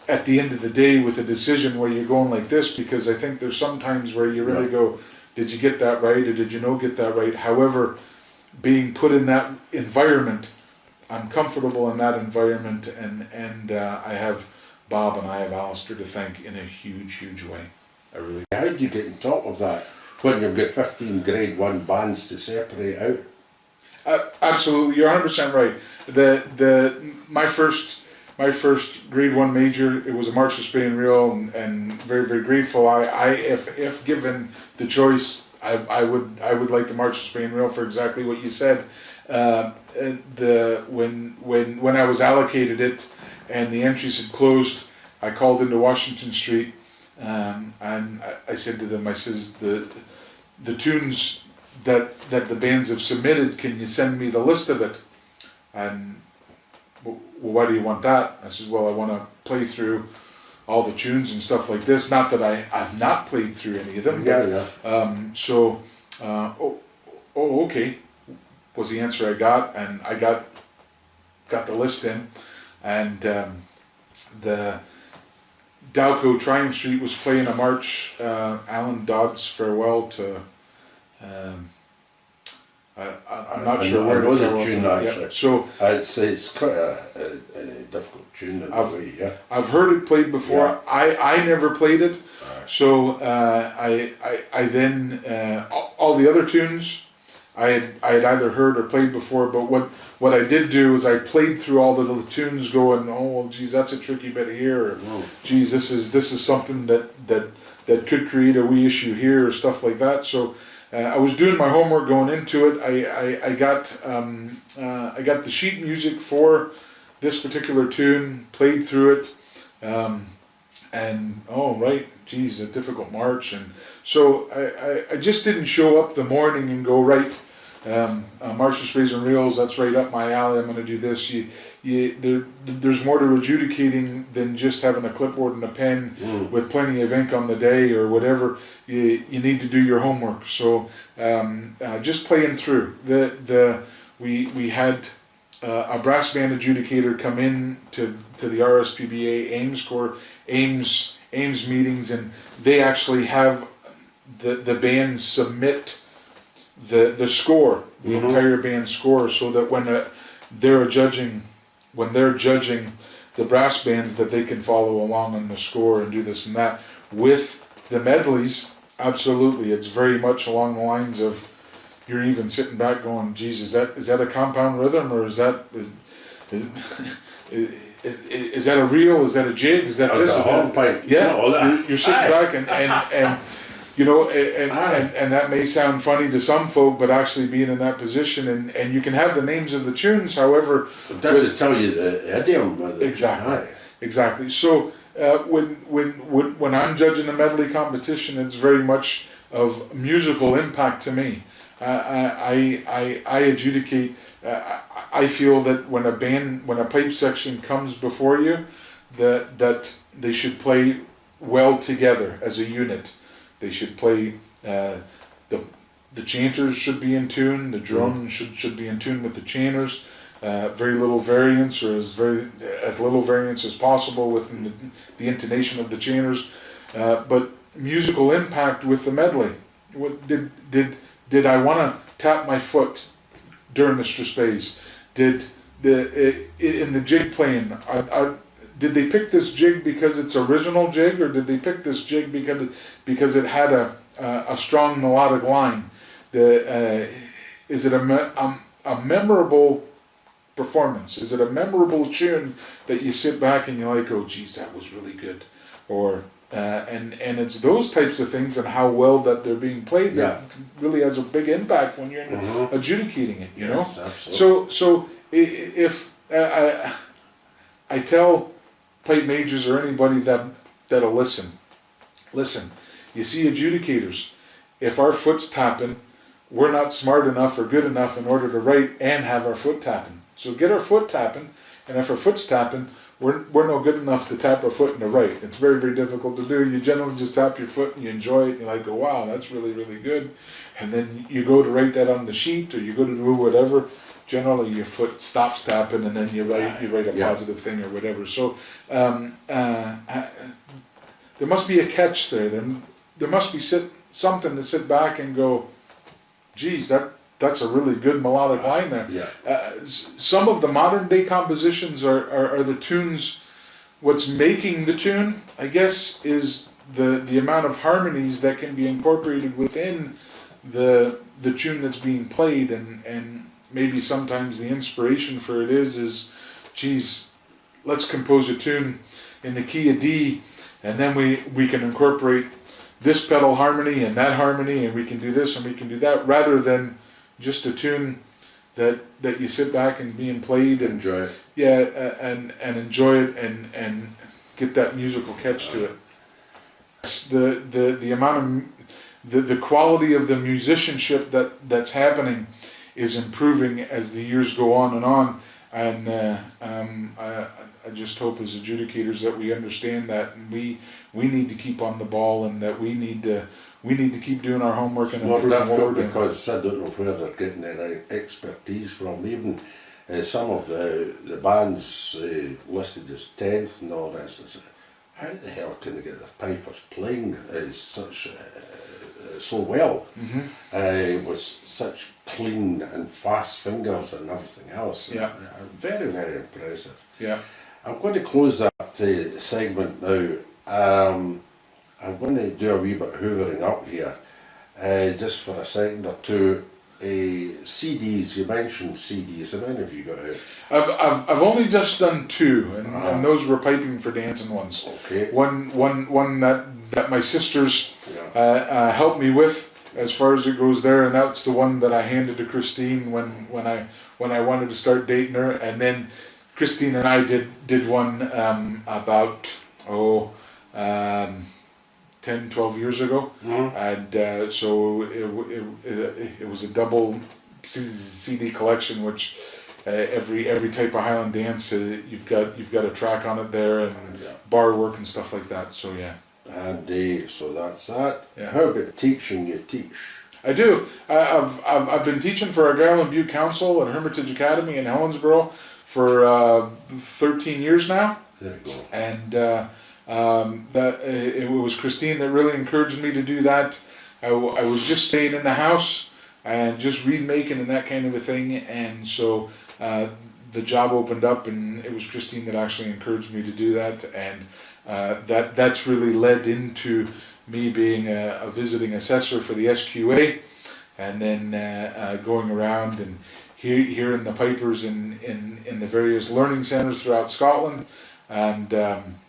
at the end of the day with a decision where you're going like this, because I think there's some times where you really go, did you get that right, or did you not get that right? However, being put in that environment, I'm comfortable in that environment, and I have Bob and I have Alistair to thank in a huge way. I really. How do you get on top of that when you've got 15 grade 1 bands to separate out? Absolutely, you're 100% right. My first grade 1 major, it was a March of Spain reel, and very very grateful. If given the choice, I would like the March of Spain reel for exactly what you said. When I was allocated it and the entries had closed, I called into Washington Street, and I said to them, I says, the tunes that the bands have submitted, can you send me the list of it? And well, why do you want that? I says, well, I want to play through all the tunes and stuff like this. Not that I've not played through any of them. Okay, was the answer I got, and I got the list in, and the Dalco Triumph Street was playing a march, Alan Dodd's Farewell to. I'm not sure where it was the a tune actually. Yeah. So I'd say it's quite a difficult tune in that way. Yeah, I've heard it played before. Yeah. I never played it. So I then all the other tunes I had either heard or played before. But what I did do is I played through all the little tunes, going, oh well, geez, that's a tricky bit here. Or, geez, this is something that could create a wee issue here, or stuff like that. So. I was doing my homework going into it. I got the sheet music for this particular tune, played through it, and oh right, geez, a difficult march, and so I just didn't show up the morning and go right. March of Sprays and Reels, that's right up my alley. I'm going to do this. There's more to adjudicating than just having a clipboard and a pen with plenty of ink on the day or whatever. You need to do your homework. So just playing through. We had a brass band adjudicator come in to the RSPBA Ames meetings, and they actually have the band submit the score, the entire band score, so that when they're judging the brass bands, that they can follow along on the score and do this and that. With the medleys, absolutely, it's very much along the lines of, you're even sitting back going, geez, is that a compound rhythm, or is that a reel, is that a jig, is that this? A hornpipe. Yeah, you're sitting back and you know, and that may sound funny to some folk, but actually being in that position, and you can have the names of the tunes, however, it doesn't tell you the idiom. Exactly. So when I'm judging a medley competition, it's very much of musical impact to me. I adjudicate. I feel that when a pipe section comes before you, that they should play well together as a unit. They should play, the chanters should be in tune, the drone should be in tune with the chanters, very little variance, or as little variance as possible within the intonation of the chanters, but musical impact with the medley. What did I want to tap my foot during the strathspeys? In the jig playing, did they pick this jig because it's original jig, or did they pick this jig because it had a strong melodic line? Is it a memorable performance? Is it a memorable tune that you sit back and you're like, oh geez, that was really good? Or and it's those types of things, and how well that they're being played, that really has a big impact when you're adjudicating it. You know. Absolutely. So if I tell pipe majors or anybody that'll listen, listen, you see adjudicators, if our foot's tapping, we're not smart enough or good enough in order to write and have our foot tapping. So get our foot tapping, and if our foot's tapping, we're no good enough to tap our foot and to write. It's very, very difficult to do. You generally just tap your foot and you enjoy it, and you're like, oh, wow, that's really, really good. And then you go to write that on the sheet, or you go to do whatever, generally your foot stops tapping, and then you write a positive thing or whatever. So there must be a catch there. There must be something to sit back and go, geez, that's a really good melodic line there. Some of the modern day compositions are the tunes. What's making the tune, I guess, is the amount of harmonies that can be incorporated within the tune that's being played, and maybe sometimes the inspiration for it is geez, let's compose a tune in the key of D, and then we can incorporate this pedal harmony and that harmony, and we can do this and we can do that, rather than just a tune that you sit back and being played and enjoy it. And enjoy it and get that musical catch to it. The amount of the quality of the musicianship that's happening is improving as the years go on, and I just hope as adjudicators that we understand that, and we need to keep on the ball, and that we need to keep doing our homework and It's more improving what we're difficult doing. because I don't know where they're getting their expertise from. Even some of the bands listed as 10th and all this. It's, how the hell can they get the pipers playing such so well, with such clean and fast fingers and everything else? Yeah. Very, very impressive. Yeah. I'm going to close that segment now. I'm going to do a wee bit hoovering up here, just for a second or two. CDs, you mentioned CDs. How many have you got out? I've only just done 2, and those were piping for dancing ones. Okay. One that my sisters helped me with, as far as it goes there, and that's the one that I handed to Christine when I wanted to start dating her, and then Christine and I did one about 10, 12 years ago, and so it was a double CD collection, which every type of Highland dance you've got a track on it there, and bar work and stuff like that. So yeah. And so that's that. Yeah. How about teaching? You teach? I do. I've been teaching for Argyll and Butte Council at Hermitage Academy in Helensborough for 13 years now. There you go. And it was Christine that really encouraged me to do that. I was just staying in the house and just read making and that kind of a thing, and so the job opened up, and it was Christine that actually encouraged me to do that, and that's really led into me being a visiting assessor for the SQA, and then going around and hearing the pipers in the various learning centres throughout Scotland, and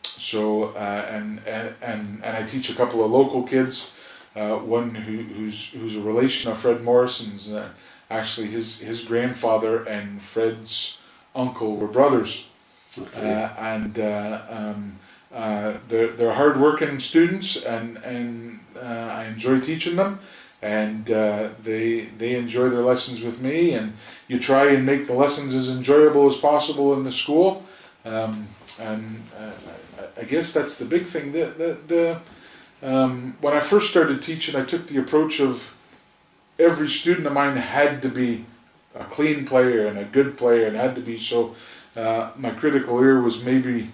so I teach a couple of local kids. One who's a relation of Fred Morrison's. Actually, his grandfather and Fred's uncle were brothers. Okay. And they're hard-working students, and I enjoy teaching them, and they enjoy their lessons with me. And you try and make the lessons as enjoyable as possible in the school. I guess that's the big thing. When I first started teaching, I took the approach of every student of mine had to be a clean player and a good player, and had to be so. My critical ear was maybe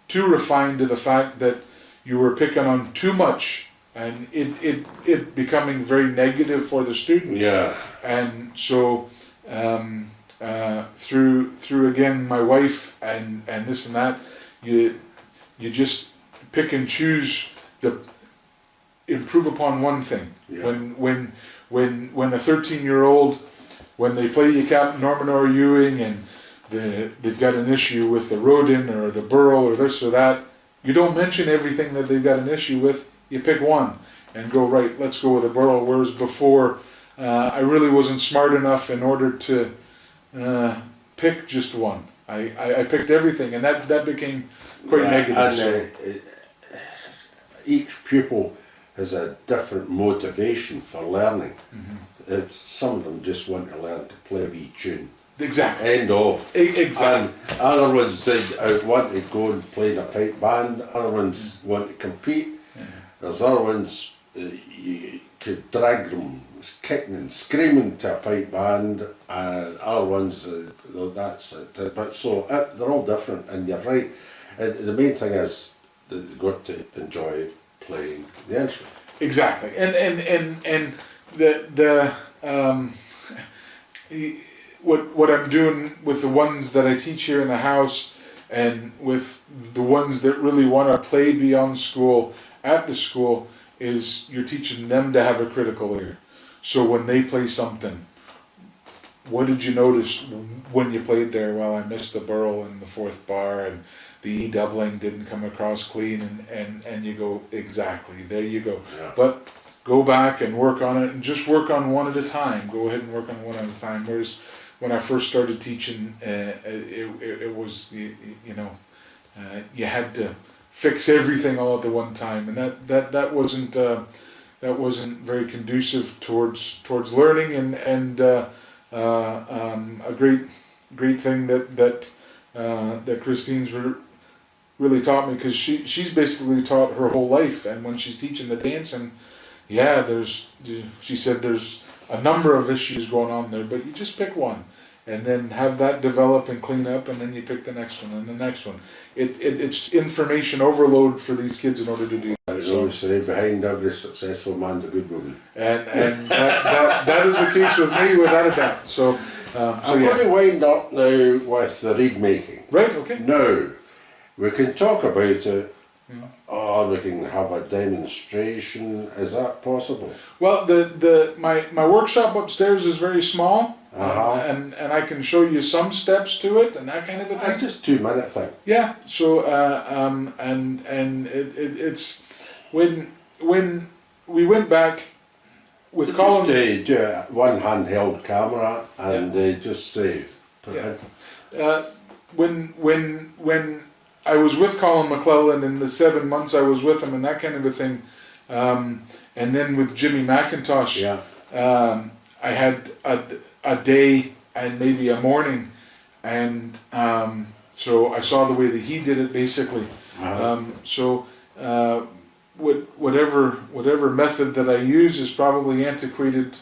too refined to the fact that you were picking on too much, and it becoming very negative for the student. Yeah. And so through again my wife and this and that, you just pick and choose the improve upon one thing. Yeah. When a 13-year-old, when they play you Captain Norman or Ewing, and they've got an issue with the Rodin or the Burl or this or that, you don't mention everything that they've got an issue with. You pick one and go, right, let's go with the Burl. Whereas before, I really wasn't smart enough in order to pick just one. I picked everything, and that became quite negative. And, each pupil has a different motivation for learning. Some of them just want to learn to play a wee tune. Exactly. End of. Exactly. And other ones want to go and play in a pipe band, other ones want to compete. There's other ones you could drag them kicking and screaming to a pipe band, and other ones that's it. But so they're all different, and you're right. And the main thing is that they've got to enjoy playing the instrument. Exactly. And the what I'm doing with the ones that I teach here in the house, and with the ones that really want to play beyond school at the school, is you're teaching them to have a critical ear. So when they play something, what did you notice when you played there? Well, I missed the burl in the fourth bar, and the E doubling didn't come across clean, and you go, exactly, there you go. Yeah. But go back and work on it, and just work on one at a time. Go ahead and work on one at a time. Whereas when I first started teaching, it was, you had to fix everything all at the one time, and that wasn't very conducive towards learning, and a great thing that Christine's really taught me, because she's basically taught her whole life, and when she's teaching the dancing, she said there's a number of issues going on there, but you just pick one, and then have that develop and clean up, and then you pick the next one and the next one. It's information overload for these kids in order to do that. I always say, behind every successful man's a good woman. And that is the case with me, without a doubt. So I'm going to wind up now with the reed making. Right, okay. Now, we can talk about it, or we can have a demonstration. Is that possible? Well, my workshop upstairs is very small, and I can show you some steps to it and that kind of a thing. Just 2-minute thing. Yeah. So it's when we went back with Colin. Just do one handheld camera and just say. Put it in. When I was with Colin McClellan in the 7 months I was with him and that kind of a thing, and then with Jimmy McIntosh, I had a day and maybe a morning, and so I saw the way that he did it basically. Whatever method that I use is probably antiquated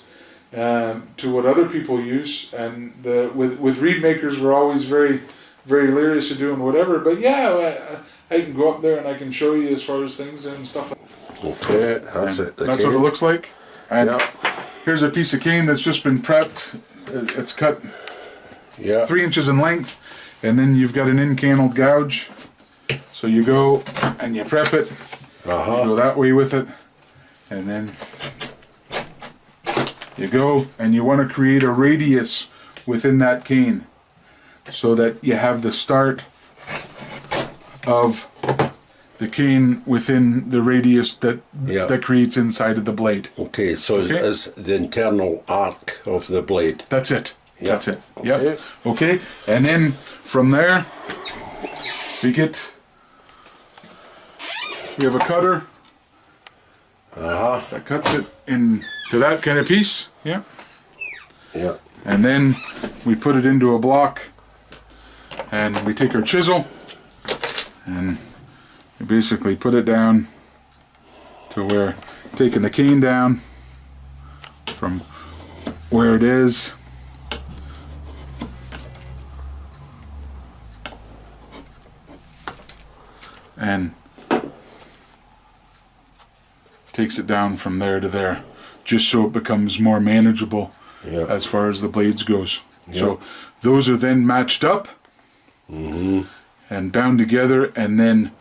to what other people use, and with reed makers we're always very leery of doing whatever, but I can go up there and I can show you as far as things and stuff. Okay, that's it. That's what it looks like. And here's a piece of cane that's just been prepped. It's cut 3 inches in length, and then you've got an in-canneled gouge. So you go and you prep it. You go that way with it, and then you go and you want to create a radius within that cane, so that you have the start of the cane within the radius that creates inside of the blade. Okay, so it's the internal arc of the blade. That's it. Yep. That's it. Okay. Yep. Okay, and then from there we have a cutter that cuts it into that kind of piece. Yeah. Yeah. And then we put it into a block, and we take our chisel and we basically put it down to where, taking the cane down from where it is, and takes it down from there to there, just so it becomes more manageable as far as the blades goes. So those are then matched up and bound together, and then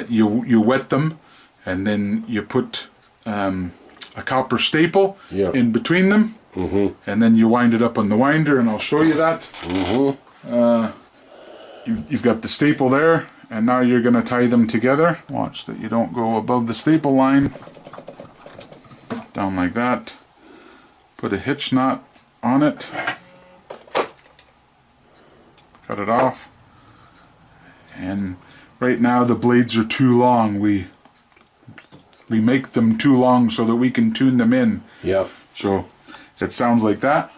you wet them, and then you put a copper staple in between them, and then you wind it up on the winder, and I'll show you that. You've got the staple there, and now you're going to tie them together. Watch that you don't go above the staple line. Down like that. Put a hitch knot on it. Cut it off. And right now the blades are too long. We we make them too long so that we can tune them in. Yeah. So it sounds like that.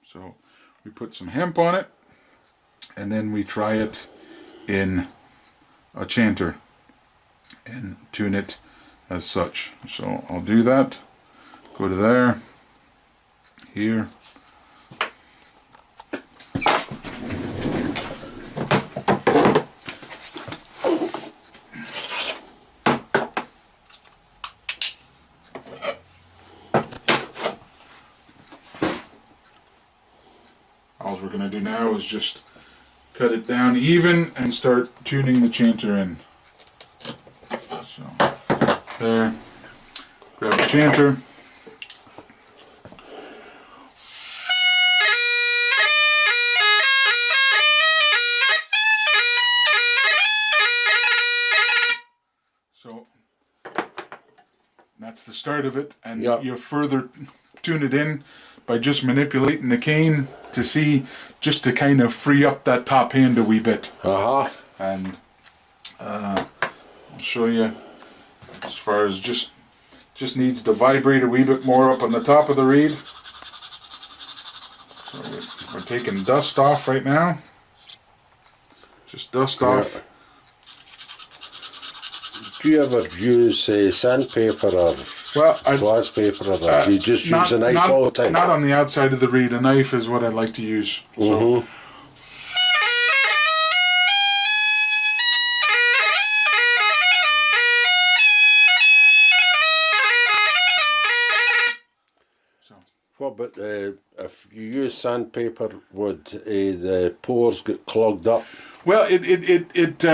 So we put some hemp on it, and then we try it in a chanter and tune it as such. So I'll do that. Go to there, here. All we're going to do now is just cut it down even and start tuning the chanter in. So, there. Grab the chanter. So, that's the start of it, and you further tune it in by just manipulating the cane to see, just to kind of free up that top hand a wee bit. And I'll show you as far as just needs to vibrate a wee bit more up on the top of the reed. So we're taking dust off right now. Just dust off. Do you ever use sandpaper or glass paper, or do you just use a knife all the time? Not on the outside of the reed. A knife is what I like to use. So. What about if you use sandpaper, would the pores get clogged up? Well, it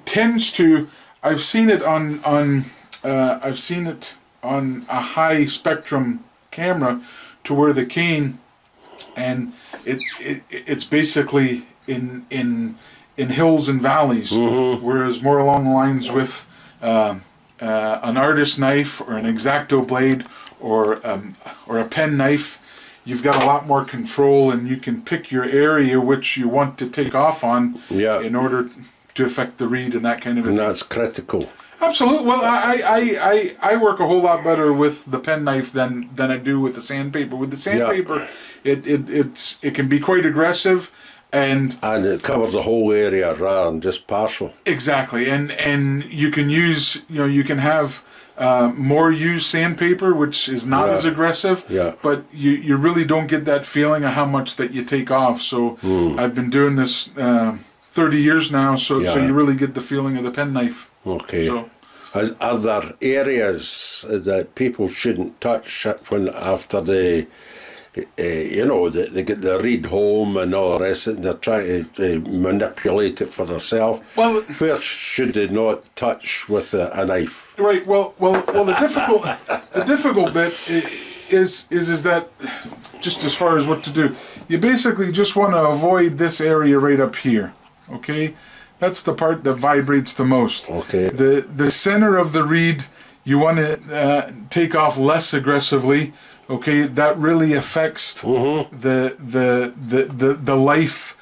tends to. I've seen it on a high spectrum camera, to where the cane, and it's basically in hills and valleys, whereas more along the lines with an artist knife or an X-Acto blade or a pen knife, you've got a lot more control, and you can pick your area which you want to take off on in order to affect the reed and that kind of thing. And that's critical. Absolutely. Well, I work a whole lot better with the pen knife than I do with the sandpaper. With the sandpaper, it can be quite aggressive, and it covers the whole area rather than just partial. Exactly, and you can use, you can have more used sandpaper, which is not as aggressive, but you really don't get that feeling of how much that you take off. So I've been doing this 30 years now, so you really get the feeling of the pen knife. Okay. So, are there areas that people shouldn't touch after they get the reed home and all the rest of it, and they're trying to manipulate it for themselves? Well, where should they not touch with a knife? Right. Well. The difficult bit is that, just as far as what to do, you basically just want to avoid this area right up here. Okay, that's the part that vibrates the most. Okay. The center of the reed, you want to take off less aggressively. Okay, that really affects the life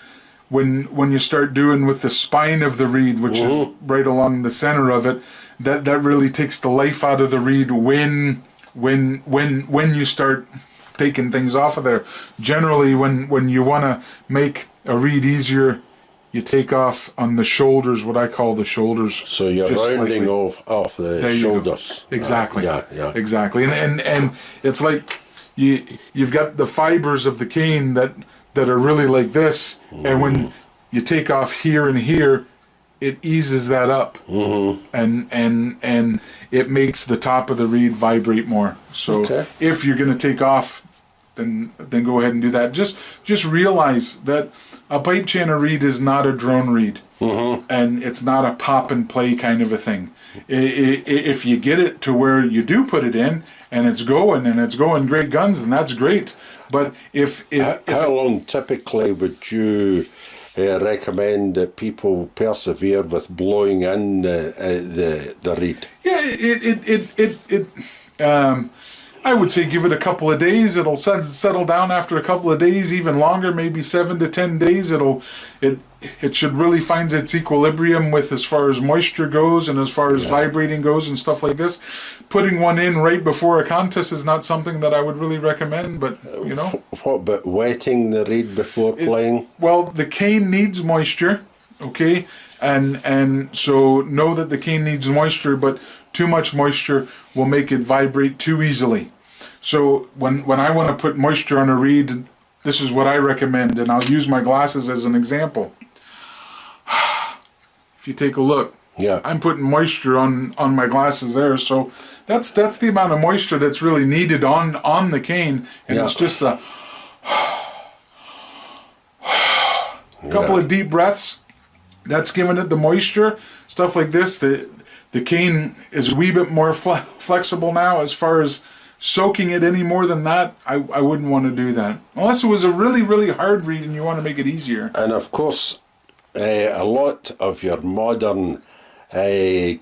when you start doing with the spine of the reed, which is right along the center of it. That really takes the life out of the reed when you start taking things off of there. Generally, when you want to make a reed easier, you take off on the shoulders, what I call the shoulders. So you're rounding off the shoulders. Exactly. Exactly. And it's like you've got the fibers of the cane that are really like this, and when you take off here and here, it eases that up, and it makes the top of the reed vibrate more. So if you're going to take off, then go ahead and do that. Just realize that a pipe chanter reed is not a drone reed, and it's not a pop and play kind of a thing. If you get it to where you do put it in and it's going great guns, then that's great. But how long typically would you recommend that people persevere with blowing in the reed? Yeah, I would say give it a couple of days. It'll settle down after a couple of days, even longer, maybe 7 to 10 days. It should really find its equilibrium with as far as moisture goes and as far as vibrating goes and stuff like this. Putting one in right before a contest is not something that I would really recommend, but you know. What about wetting the reed before playing? Well, the cane needs moisture, okay? And so know that the cane needs moisture, but too much moisture will make it vibrate too easily. So when I want to put moisture on a reed, this is what I recommend, and I'll use my glasses as an example. If you take a look, I'm putting moisture on my glasses there, so that's the amount of moisture that's really needed on the cane, and it's just a couple of deep breaths. That's giving it the moisture. Stuff like this, the cane is a wee bit more flexible now as far as soaking it any more than that. I wouldn't want to do that. Unless it was a really, really hard reed and you want to make it easier. And of course, a lot of your modern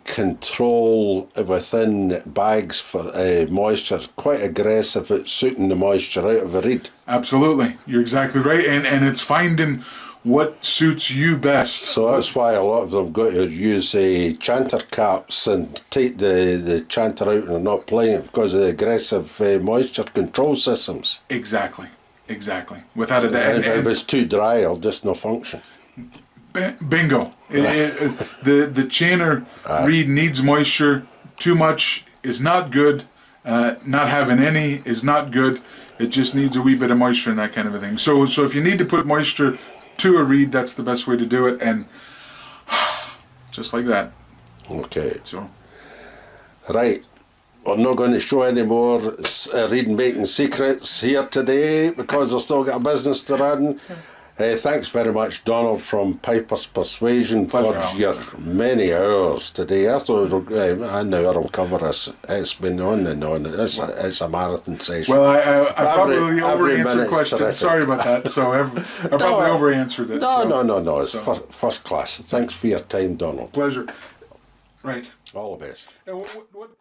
control within bags for moisture is quite aggressive at suiting the moisture out of a reed. Absolutely. You're exactly right. And it's finding what suits you best. So that's why a lot of them got to use chanter caps and take the chanter out and they're not playing it because of the aggressive moisture control systems. Exactly. Without a doubt. And if it's too dry, it'll just not function. Bingo. The chainer reed needs moisture. Too much is not good. Not having any is not good. It just needs a wee bit of moisture and that kind of a thing. So if you need to put moisture to a reed, that's the best way to do it, and just like that. Okay. So. Right. We're not going to show any more reed making secrets here today because we've still got a business to run. Thanks very much, Donald, from Pipers'Persuasion for your many hours today. I thought an hour will cover us. It's been on and on. It's a marathon session. Well, I probably over-answered questions. Terrific. Sorry about that. So I probably over-answered it. No. It's first class. Thanks for your time, Donald. Pleasure. Right. All the best. What